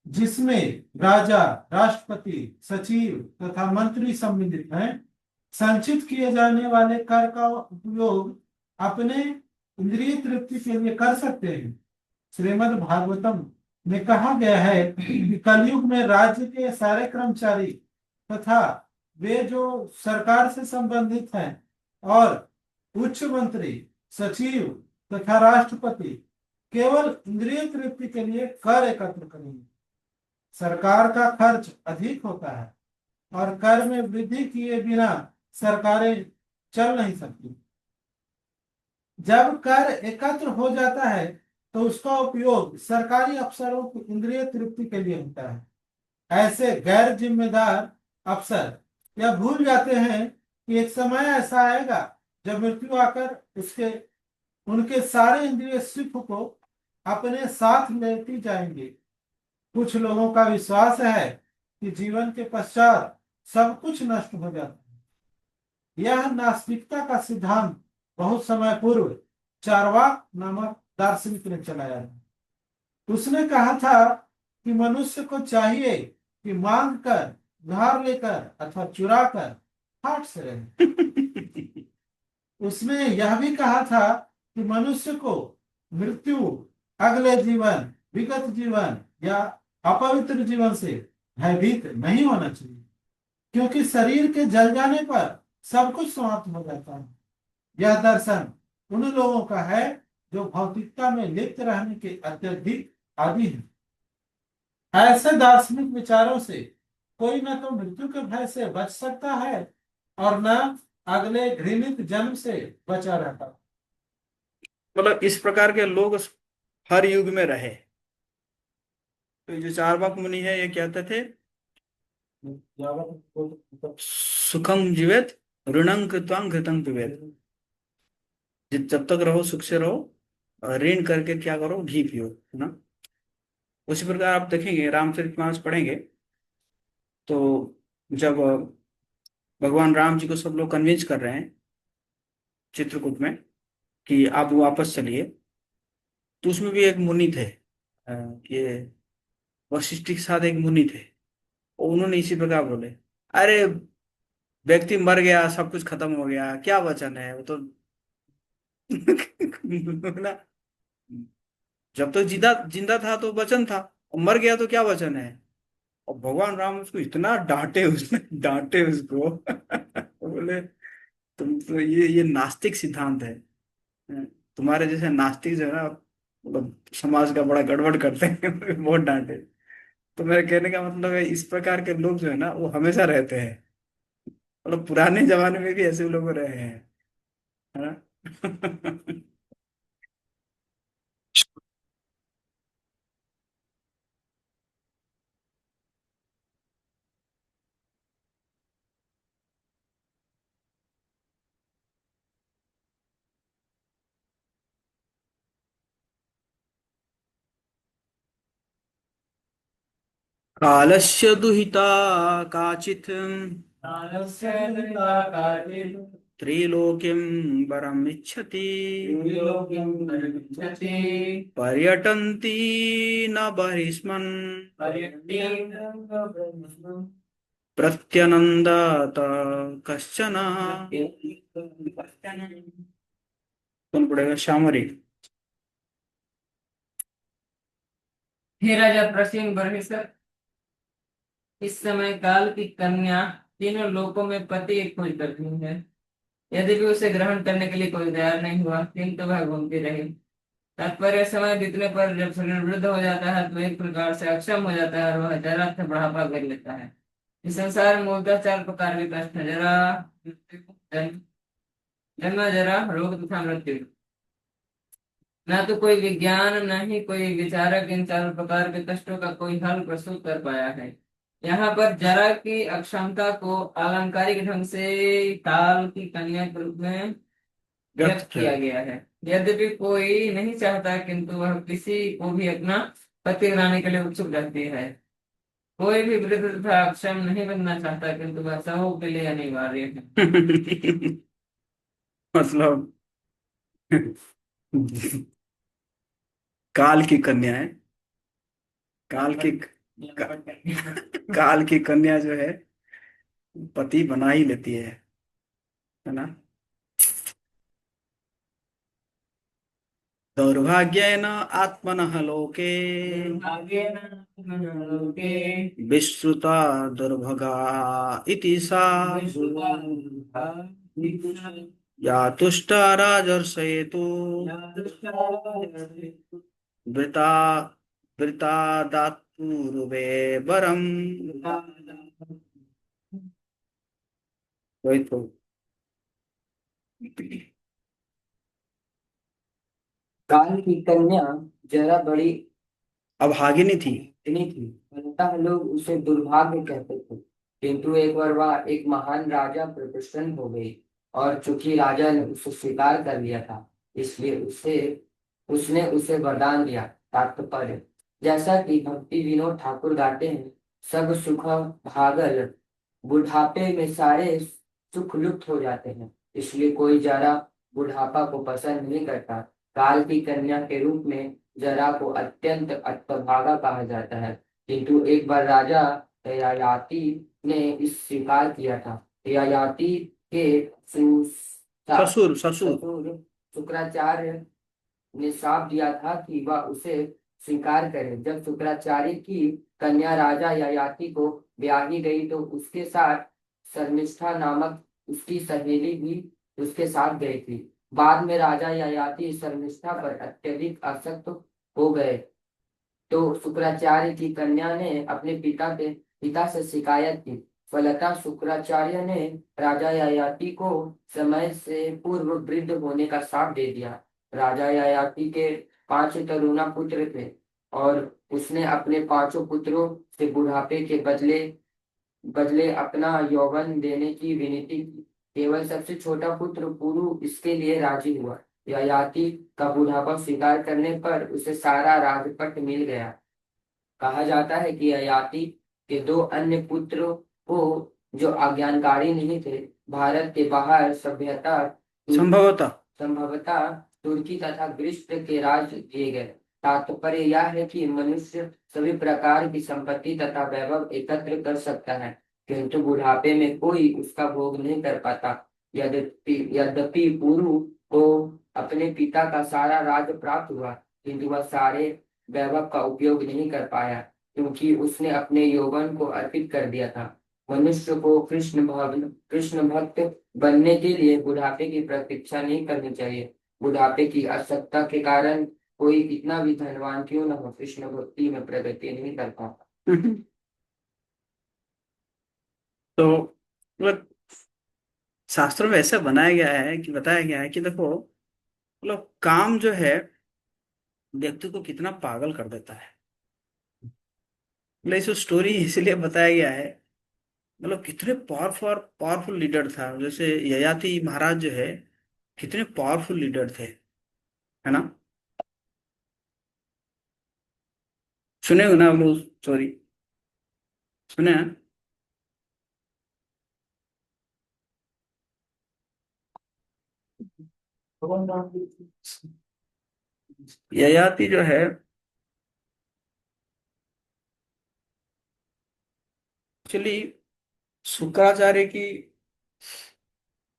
जिसमें राजा, राष्ट्रपति, सचिव तथा मंत्री सम्मिलित हैं, संचित किए जाने वाले कर का उपयोग अपने इंद्रिय तृप्ति के लिए कर सकते हैं। श्रीमद् भागवतम में कहा गया है कि कलयुग में राज्य के सारे कर्मचारी तथा वे जो सरकार से संबंधित हैं और उच्च मंत्री, सचिव तथा राष्ट्रपति केवल इंद्रिय तृप्ति के लिए कर एकत्र करेंगे। सरकार का खर्च अधिक होता है और कर में वृद्धि किए बिना सरकारें चल नहीं सकती। जब कर एकत्र हो जाता है तो उसका उपयोग सरकारी अफसरों की इंद्रिय तृप्ति के लिए होता है। ऐसे गैर जिम्मेदार अफसर यह भूल जाते हैं कि एक समय ऐसा आएगा जब मृत्यु आकर उसके उनके सारे इंद्रिय सुख को अपने साथ लेती जाएंगे। कुछ लोगों का विश्वास है कि जीवन के पश्चात सब कुछ नष्ट हो जाता है। यह नास्तिकता का सिद्धांत बहुत समय पूर्व चार्वाक नामक दार्शनिक ने चलाया था। उसने कहा था कि मनुष्य को चाहिए कि मांग कर, उधार लेकर अथवा चुरा कर ठाट से रहे। उसने यह भी कहा था कि मनुष्य को मृत्यु, अगले जीवन, विगत जीवन या अपवित्र जीवन से भयभीत नहीं होना चाहिए, क्योंकि शरीर के जल जाने पर सब कुछ समाप्त हो जाता है। यह दर्शन उन लोगों का है जो भौतिकता में लिप्त रहने के अत्यधिक आदी हैं। ऐसे दार्शनिक विचारों से कोई न तो मृत्यु के भय से बच सकता है और न अगले घृणित जन्म से बचा रहता। मतलब इस प्रकार के लोग हर युग में रहे। तो ये जो चारवाक मुनि है, ये कहते थे सुखम जीवेत ऋणं कृत्वा घृतं पिबेत। जब तक रहो सुख से रहो, और ऋण करके क्या करो, घी पियो, है ना। उसी प्रकार आप देखेंगे, रामचरितमानस पढ़ेंगे तो जब भगवान राम जी को सब लोग कन्विंस कर रहे हैं चित्रकूट में कि आप वापस चलिए, तो उसमें भी एक मुनि थे। ये वशिष्ठ के साथ एक मुनि थे, और उन्होंने इसी प्रकार बोले, अरे व्यक्ति मर गया, सब कुछ खत्म हो गया, क्या वचन है वो तो। ना, जब तक जिंदा जिंदा था तो वचन था, और मर गया तो क्या वचन है। और भगवान राम उसको इतना डांटे, उसने डांटे उसको। बोले तुम तो ये नास्तिक सिद्धांत है। तुम्हारे जैसे नास्तिक जो है ना, मतलब समाज का बड़ा गड़बड़ करते हैं। बहुत डांटे। तो मेरे कहने का मतलब है, इस प्रकार के लोग जो है ना वो हमेशा रहते हैं, मतलब पुराने जमाने में भी ऐसे लोग रहे हैं, है ना। कालस्य दुहिता काचित् त्रैलोक्यं वरमिच्छति, पर्यटन्ति न बहिस्मन् प्रत्यनंदत कश्चन। कौन पड़ेगा, श्यामरी। हे राजा प्रसिंग बरहिसर, इस समय काल की कन्या तीनों लोकों में पति एक खोज करती है। यदि भी उसे ग्रहण करने के लिए कोई तैयार नहीं हुआ, किंतु वह घूमती रही। तात्पर्य समय बीतने पर जब शरीर वृद्ध हो जाता है तो एक प्रकार से अक्षम हो जाता है और वह जरा से बुढ़ापा कर लेता है। इस संसार में मूलतः चार प्रकार के कष्ट है: जरा, मृत्यु, जन्म, जरा, रोग तथा मृत्यु। न तो कोई विज्ञान न ही कोई विचारक इन चारों प्रकार के कष्टों का कोई हल प्रस्तुत कर पाया है। यहाँ पर जरा की अक्षमता को आलंकारिक ढंग से काल की कन्या के रूप में व्यक्त व्यक्त किया। किया गया है। यद्यपि कोई नहीं चाहता, किंतु वह किसी को भी अपना पति बनाने के लिए उत्सुक रहती है। कोई भी वृद्ध तथा अक्षम नहीं बनना चाहता, किंतु वह सबों के लिए अनिवार्य है। मतलब काल की कन्या है, काल की काल की कन्या जो है पति बना ही लेती है ना। दौर्भाग्येन आत्मनः लोके विश्रुता दुर्भगा इति सा, या तुष्टा राजर्षयेतु वृता वृता दातुर्वे वरम। वही तो। काल की कन्या जरा बड़ी अभागिनी थी। इतनी थी, अतः लोग उसे दुर्भाग्य कहते थे। किंतु एक बार वह एक महान राजा पर प्रसन्न हो गई, और चूंकि राजा ने उसे स्वीकार कर लिया था, इसलिए उसने उसे वरदान दिया। तात्पर्य: जैसा कि भक्ति विनोद ठाकुर गाते हैं, सब सुख भागल, बुढ़ापे में सारे सुख लुप्त हो जाते हैं। इसलिए कोई जरा बुढ़ापा को पसंद नहीं करता। काल की कन्या के रूप में जरा को अत्यंत अत्यभागा कहा जाता है। किंतु एक बार राजा ययाति ने इस स्वीकार किया था। ययाति के ससुर ससुर। ससुर शुक्राचार्य ने श्राप दिया था कि वह उसे स्वीकार करे। जब शुक्राचार्य की कन्या राजा ययाति को ब्याही गई तो उसके साथ शर्मिष्ठा नामक उसकी सहेली भी उसके साथ गई थी। बाद में राजा ययाति शर्मिष्ठा पर अत्यधिक आसक्त हो गए, तो शुक्राचार्य की कन्या ने अपने पिता से शिकायत की। फलतः शुक्राचार्य ने राजा ययाति को समय से पूर्व वृद्ध होने का शाप दे दिया। राजा ययाति के 5 तरुणा पुत्र थे, और उसने अपने 5 पुत्रों से बुढ़ापे के बदले बदले अपना यौवन देने की विनती की। केवल सबसे छोटा पुत्र पुरु इसके लिए राजी हुआ। ययाति का बुढ़ापा स्वीकार करने पर उसे सारा राजपट मिल गया। कहा जाता है कि ययाति के 2 अन्य पुत्रों को, जो अज्ञानकारी नहीं थे, भारत के बाहर संभवतः संभवतः तुर्की तथा ग्रीस के राज दिए गए। तात्पर्य यह है कि मनुष्य सभी प्रकार की संपत्ति तथा वैभव एकत्र कर सकता है, किंतु बुढ़ापे में कोई उसका भोग नहीं कर पाता। यद्यपि यद्यपि पुरु को अपने पिता का सारा राज्य प्राप्त हुआ, किंतु वह सारे वैभव का उपयोग नहीं कर पाया, क्योंकि उसने अपने यौवन को अर्पित कर दिया था। मनुष्य को कृष्ण भक्त बनने के लिए बुढ़ापे की प्रतीक्षा नहीं करनी चाहिए। बुढ़ापे की आवश्यकता के कारण कोई कितना भी धनवान क्यों न हो, कृष्ण भक्ति में प्रगति नहीं कर पाता। तो मतलब शास्त्रों में ऐसा बनाया गया है कि बताया गया है कि देखो, मतलब काम जो है व्यक्ति को कितना पागल कर देता है। मतलब इस स्टोरी इसलिए बताया गया है, मतलब कितने पावरफुल पावरफुल लीडर था, जैसे ययाति महाराज जो है, कितने पावरफुल लीडर थे, है ना। सुने हो ना आप लोग स्टोरी, सुने हैं? ययाति जो है, एक्चुअली शुक्राचार्य की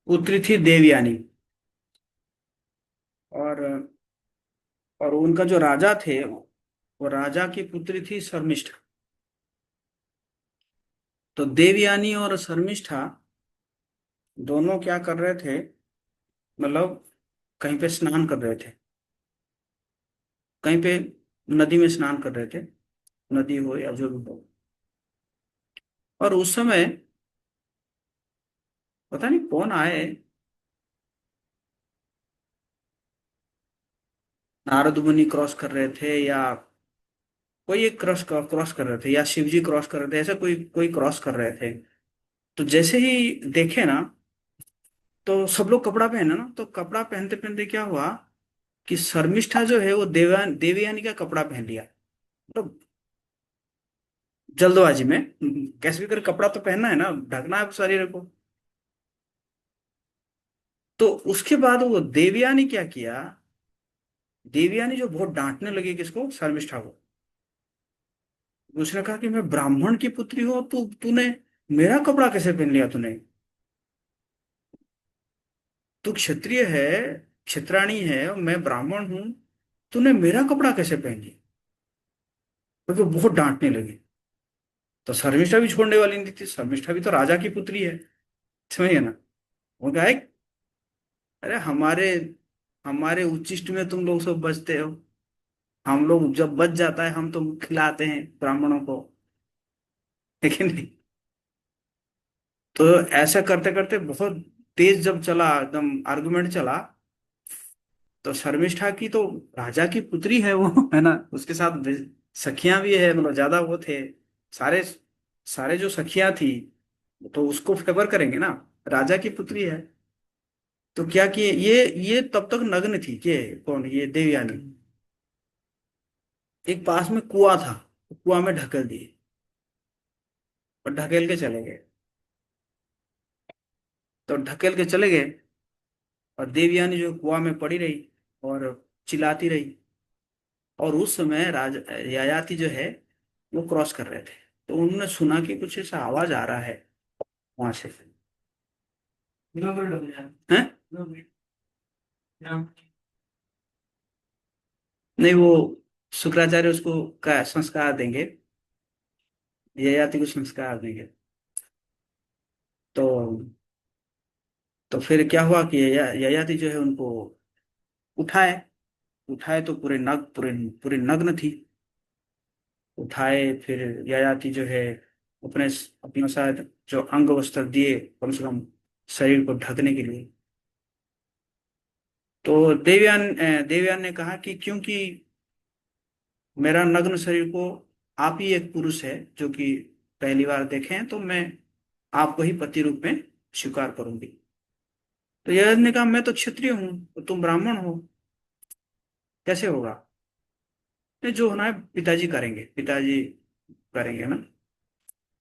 पुत्री थी देवयानी। और उनका जो राजा थे, वो राजा की पुत्री थी शर्मिष्ठा। तो देवयानी और शर्मिष्ठा दोनों क्या कर रहे थे, मतलब कहीं पे स्नान कर रहे थे, कहीं पे नदी में स्नान कर रहे थे, नदी हो या जो भी हो। और उस समय पता नहीं कौन आए, नारद मुनि क्रॉस कर रहे थे, या कोई एक क्रॉस क्रॉस कर रहे थे, या शिव जी क्रॉस कर रहे थे, ऐसा कोई कोई क्रॉस कर रहे थे। तो जैसे ही देखे ना, तो सब लोग कपड़ा पहने ना, तो कपड़ा पहनते पहनते क्या हुआ कि शर्मिष्ठा जो है वो देवयानी का कपड़ा पहन लिया। तो जल्दबाजी में कैसे भी कर कपड़ा तो पहनना है ना, ढकना है शरीर को। तो उसके बाद वो देवयानी क्या किया, देवयानी जो बहुत डांटने लगी किसको, शर्मिष्ठा को। उसने कहा कि मैं ब्राह्मण की पुत्री हूँ, तूने मेरा कपड़ा कैसे पहन लिया तूने, तू क्षत्रिय है, क्षेत्राणी है, और मैं ब्राह्मण हूं, तूने मेरा कपड़ा कैसे पहन लिया। क्योंकि बहुत डांटने लगी। तो शर्मिष्ठा भी छोड़ने वाली नहीं थी, शर्मिष्ठा भी तो राजा की पुत्री है, समझिए ना। वो कहा अरे हमारे हमारे उच्चिष्ट में तुम लोग सब बचते हो, हम लोग जब बच जाता है हम तो खिलाते हैं ब्राह्मणों को, लेकिन नहीं। तो ऐसा करते करते बहुत तेज जब चला, एकदम आर्गुमेंट चला, तो शर्मिष्ठा की तो राजा की पुत्री है वो, है ना, उसके साथ सखियां भी है, मतलब ज्यादा वो थे सारे, सारे जो सखियां थी, तो उसको फेवर करेंगे ना, राजा की पुत्री है। तो क्या किए, ये तब तक नग्न थी, के कौन, ये देवयानी। एक पास में कुआं था, कुआं में ढकेल दिए और ढकेल के चले गए। तो ढकेल के चले गए, और देवयानी जो कुआं में पड़ी रही और चिल्लाती रही। और उस समय राज ययाति जो है वो क्रॉस कर रहे थे, तो उन्होंने सुना कि कुछ ऐसा आवाज आ रहा है वहां से। हैं? नहीं, वो शुक्राचार्य उसको का संस्कार देंगे, ययाति को संस्कार देंगे। तो फिर क्या हुआ कि ययाति जो है उनको उठाए, उठाए तो पूरे नग्न थी। उठाए फिर ययाति जो है अपने अपना शायद जो अंग वस्त्र दिए कम से कम शरीर को ढकने के लिए। तो देवयान ने कहा कि क्योंकि मेरा नग्न शरीर को आप ही एक पुरुष है जो कि पहली बार देखे हैं, तो मैं आपको ही पति रूप में स्वीकार करूंगी। तो ययाति ने कहा मैं तो क्षत्रिय हूं, तो तुम ब्राह्मण हो, कैसे होगा। नहीं, जो होना है पिताजी करेंगे, पिताजी करेंगे ना।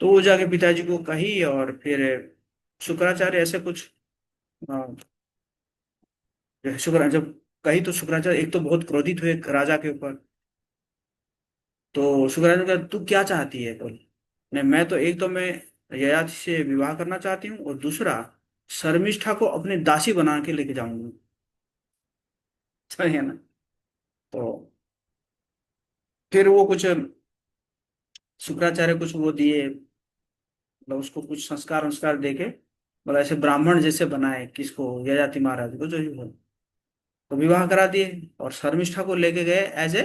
तो वो जाके पिताजी को कही, और फिर शुक्राचार्य ऐसे कुछ शुक्र जब कही, तो शुक्राचार्य एक तो बहुत क्रोधित हुए राजा के ऊपर। तो शुक्राचार्य ने कहा तू क्या चाहती है, बोल। नहीं, मैं तो एक तो मैं ययाति से विवाह करना चाहती हूँ, और दूसरा शर्मिष्ठा को अपनी दासी बना के लेके जाऊंगी। समझ गए ना? तो फिर वो कुछ शुक्राचार्य कुछ वो दिए, मतलब उसको कुछ संस्कार संस्कार दे के, मतलब ऐसे ब्राह्मण जैसे बनाए, किसको, ययाति महाराज को, जो भी हो। तो विवाह करा दिए और शर्मिष्ठा को लेके गए एज ए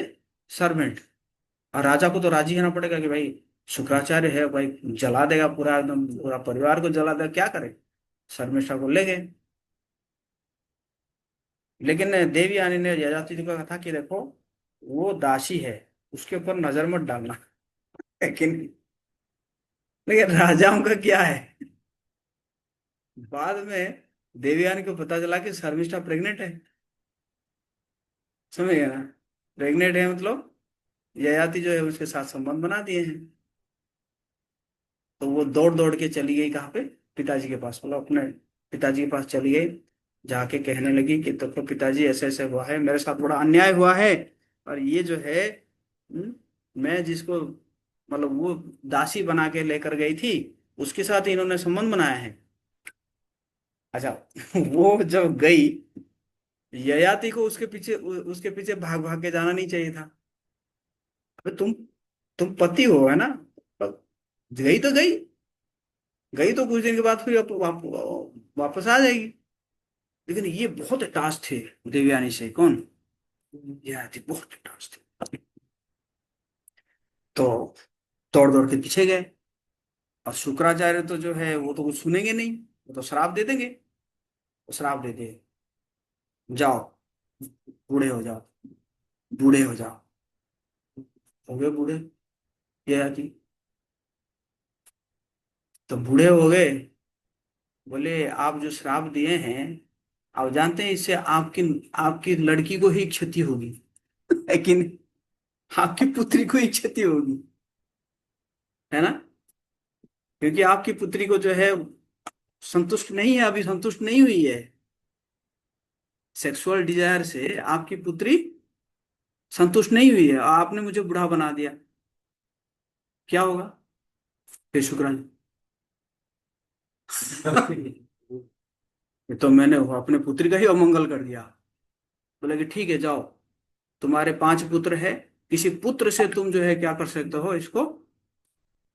सर्वेंट। और राजा को तो राजी होना पड़ेगा कि भाई शुक्राचार्य है भाई, जला देगा पूरा, एकदम पूरा परिवार को जला देगा, क्या करे। शर्मिष्ठा को ले गए। लेकिन देवी रानी ने ययाति जी को कहा था कि देखो वो दासी है, उसके ऊपर नजर मत डालना। लेकिन लेकिन राजाओं का क्या है, बाद में देवयानी को पता चला कि शर्मिष्ठा प्रेग्नेंट है। समझ गया ना? प्रेग्नेंट है मतलब ययाति जो है उसके साथ संबंध बना दिए हैं। तो वो दौड़ दौड़ के चली गई कहाँ पे, पिताजी के पास, मतलब अपने पिताजी के पास चली गई। जाके कहने लगी कि देखो पिताजी, ऐसे ऐसे हुआ है, मेरे साथ बड़ा अन्याय हुआ है। और ये जो है, मैं जिसको मतलब वो दासी बना के लेकर गई थी, उसके साथ इन्होंने संबंध बनाया है। अच्छा। वो जब गई, ययाति को उसके पीछे भाग भाग के जाना नहीं चाहिए था। अबे तुम पति हो, है ना? अब गई तो गई, गई तो कुछ दिन के बाद फिर वापस आ जाएगी। लेकिन ये बहुत टास्क थे देवयानी से। कौन? ययाति बहुत टास्क थे। तो दौड़ दौड़ के पीछे गए। और शुक्राचार्य तो जो है वो तो कुछ सुनेंगे नहीं, वो तो श्राप दे देंगे। वो श्राप दे दिए, जाओ बूढ़े हो जाओ, बूढ़े हो जाओ। हो गए बूढ़े ययाति। तो बूढ़े हो गए। बोले आप जो श्राप दिए हैं, आप जानते हैं इससे आपकी आपकी लड़की को ही क्षति होगी। लेकिन आपकी पुत्री को ही क्षति होगी, है ना? क्योंकि आपकी पुत्री को जो है संतुष्ट नहीं है, अभी संतुष्ट नहीं हुई है सेक्सुअल डिजायर से। आपकी पुत्री संतुष्ट नहीं हुई है, आपने मुझे बूढ़ा बना दिया, क्या होगा? फिर शुक्रान। ये तो मैंने अपने पुत्री का ही अमंगल कर दिया। बोले कि ठीक है जाओ, तुम्हारे 5 पुत्र है, किसी पुत्र से तुम जो है क्या कर सकते हो इसको,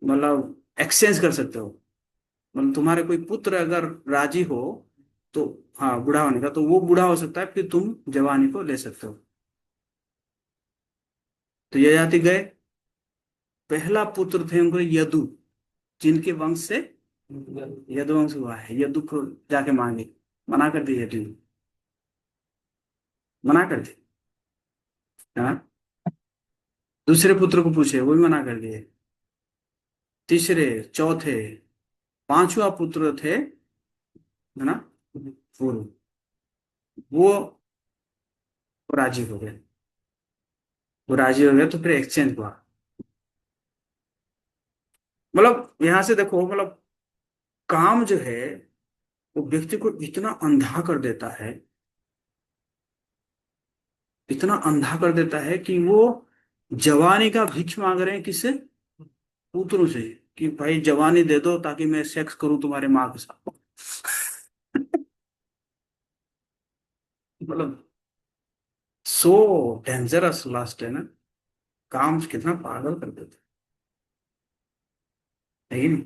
मतलब एक्सचेंज कर सकते हो। मतलब तुम्हारे कोई पुत्र अगर राजी हो तो, हाँ बूढ़ा होने का, तो वो बूढ़ा हो सकता है, फिर तुम जवानी को ले सकते हो। तो ये जाति गए। पहला पुत्र थे उनको यदु, जिनके वंश से यदुवंश हुआ है। यदु को जाके मांगे, मना कर दिए यदु ने, मना कर दिए। हाँ। दूसरे पुत्र को पूछे, वो भी मना कर दिए। तीसरे, चौथे, पांचवा पुत्र थे, है ना, पूर्व, वो राजी हो गए। वो राजी हो गए तो फिर एक्सचेंज हुआ। मतलब यहां से देखो, मतलब काम जो है वो व्यक्ति को इतना अंधा कर देता है, इतना अंधा कर देता है कि वो जवानी का भिक्ष मांग रहे हैं, किससे? पुत्रों से। कि भाई जवानी दे दो ताकि मैं सेक्स करूं तुम्हारे माँ के साथ। मतलब सो डेंजरस लास्ट है ना। काम कितना पागल कर देते है, नहीं?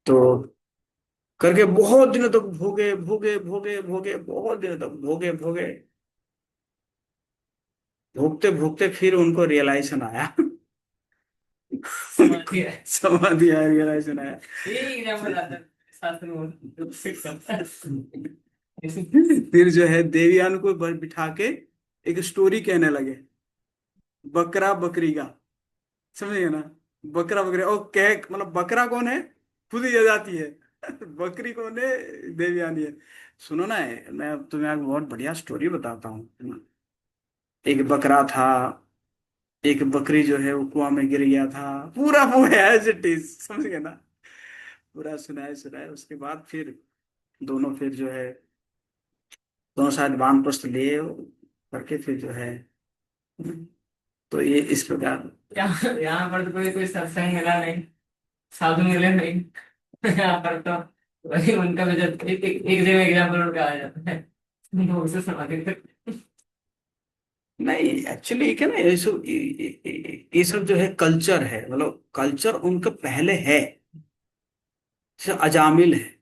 तो करके बहुत दिनों तक भोगे भोगे भोगे भोगे, बहुत दिनों तक भोगे भोगे, भोगते भोगते फिर उनको रियलाइजेशन आया। समाधि है। समाधि आया, रियलाइजेशन आया। यही एग्जाम्पल आता है शास्त्र में। फिर जो है देवयान को बिठा के एक स्टोरी कहने लगे, बकरा बकरी का। समझ गए ना? बकरा बकरी, और कह मतलब बकरा कौन है? खुद ही जाती है। बकरी कौन है? देवयानी है। सुनो ना, मैं तुम्हें एक बहुत बढ़िया स्टोरी बताता हूँ, है ना। एक बकरा था, एक बकरी जो है वो कुआं में गिर गया था। पूरा वो है एज इट इज, समझ गए ना? पूरा सुनाए सुनाए उसके बाद फिर दोनों फिर जो है, दोनों शायद वानप्रस्थ लिए करके फिर जो है। तो ये इस प्रकार। यहाँ यहाँ पर तो कोई कोई सत्संग मिला नहीं। साधु मिले नहीं। यहाँ पर तो वही उनका भी जब एक जगह एग्जाम्पल उनका आ जाता है, तो उसे समाधि तक। नहीं एक्चुअली क्या ना, ये सब जो है कल्चर है, मतलब कल्चर उनका पहले है। जैसे अजामिल है,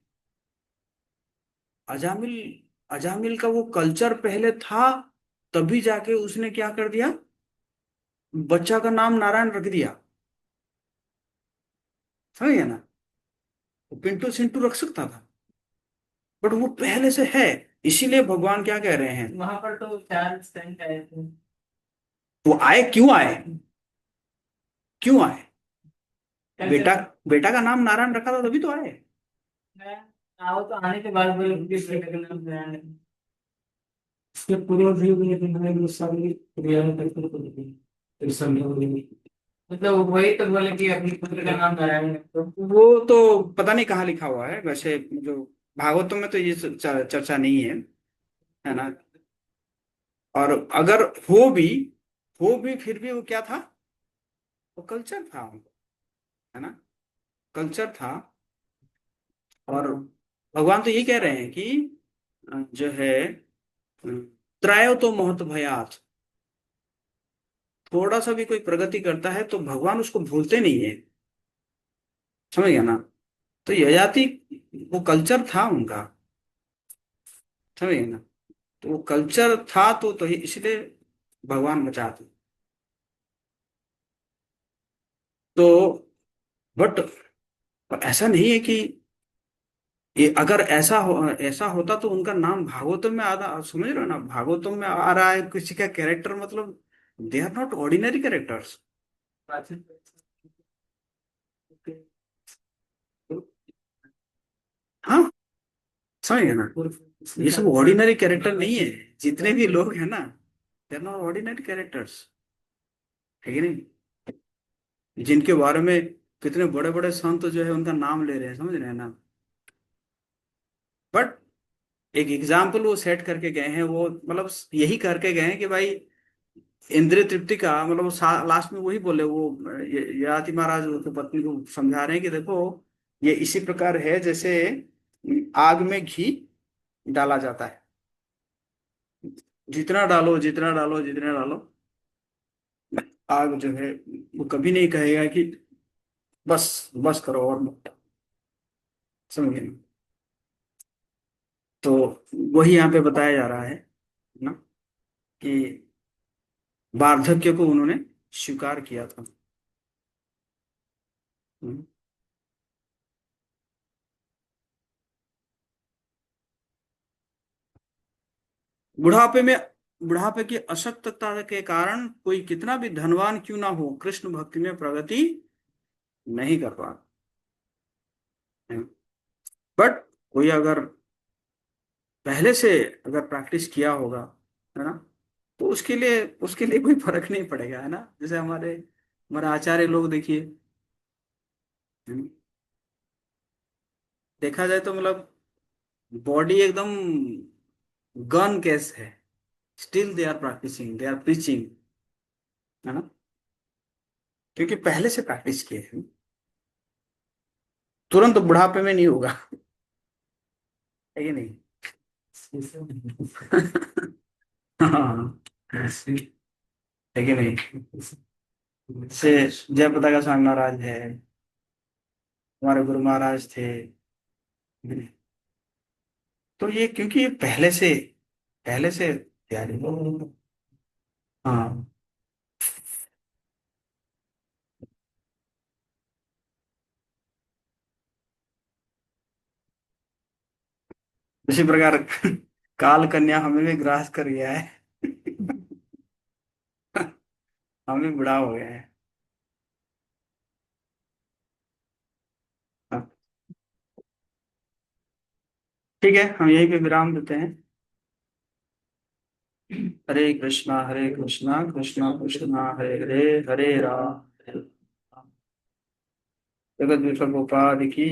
अजामिल अजामिल का वो कल्चर पहले था, तभी जाके उसने क्या कर दिया, बच्चा का नाम नारायण रख दिया। समझ गया ना? वो पिंटू सिंटू रख सकता था, बट वो पहले से है। इसीलिए भगवान क्या कह रहे हैं, वहां पर तो चार सेंट आए थे। वो आए क्यों आए, क्यों आए? कल्चर। बेटा, बेटा का नाम नारायण रखा था तभी तो आए। आओ तो आने के बाद बोले किस बेटे का नाम बनाया है। इसके पूर्वज भी हुए थे, मैंने वो सारी क्रियाएं करके को दी फिर समझा बोली। मतलब वही तो बोले कि अपने पुत्र का नाम नारायण है तो। वो तो पता नहीं कहाँ लिखा हुआ है वैसे, जो भागवतों में तो ये चर्चा नहीं है ना। और अगर हो भी, हो भी फिर भी वो क्या था, वो कल्चर था उनको, है ना, कल्चर था। और भगवान तो ये कह रहे हैं कि जो है त्रायो तो महत भयात, थोड़ा सा भी कोई प्रगति करता है तो भगवान उसको भूलते नहीं है। समझ गया ना? तो यजाति वो कल्चर था उनका। समझ गया ना? तो वो कल्चर था तो इसलिए भगवान बचाते। तो बट ऐसा नहीं है कि ये, अगर ऐसा होता तो उनका नाम भागवतम में आधा, समझ रहे हो ना, भागवतम में आ रहा है किसी का कैरेक्टर, मतलब they are not ordinary characters. हाँ, समझ गए ना? ये सब ऑर्डिनरी कैरेक्टर नहीं है, जितने भी लोग हैं ना, they are not ordinary characters, है कि नहीं? जिनके बारे में कितने बड़े बड़े संत जो है उनका नाम ले रहे हैं, समझ रहे हैं ना। बट एक एग्जाम्पल वो सेट करके गए हैं, वो मतलब यही करके गए हैं कि भाई इंद्रिय तृप्ति का मतलब लास्ट में वही बोले वो, ययाति महाराज उसकी पत्नी को समझा रहे हैं कि देखो, ये इसी प्रकार है जैसे आग में घी डाला जाता है, जितना डालो जितना डालो जितना डालो, आग जो है वो कभी नहीं कहेगा कि बस, बस करो और मत। समझ गए ना? तो वही यहाँ पे बताया जा रहा है ना, कि वार्धक्य को उन्होंने स्वीकार किया था। हम्म। बुढ़ापे में, बुढ़ापे की अशक्तता के कारण कोई कितना भी धनवान क्यों ना हो, कृष्ण भक्ति में प्रगति नहीं कर पा। बट कोई अगर पहले से अगर प्रैक्टिस किया होगा, है ना, तो उसके लिए कोई फर्क नहीं पड़ेगा, है ना। जैसे हमारे आचार्य लोग देखिए, है ना? देखा जाए तो मतलब बॉडी एकदम गन केस है, still they are practising, they are preaching, है ना, क्योंकि पहले से प्रैक्टिस किए हैं। तुरंत बुढ़ापे में नहीं होगा, है कि नहीं? हाँ, है कि नहीं? से जय पताका स्वामी महाराज है, हमारे गुरु महाराज थे। तो ये क्योंकि ये पहले से तैयारी। हाँ, इसी प्रकार काल कन्या हमें भी ग्रास कर गया है। हम भी बुढ़ा हो गए हैं। हाँ, ठीक है, हम यहीं पे विराम देते हैं। हरे कृष्णा कृष्णा कृष्णा हरे हरे, हरे राम, हरे राम। जगत विश्व गोपाल की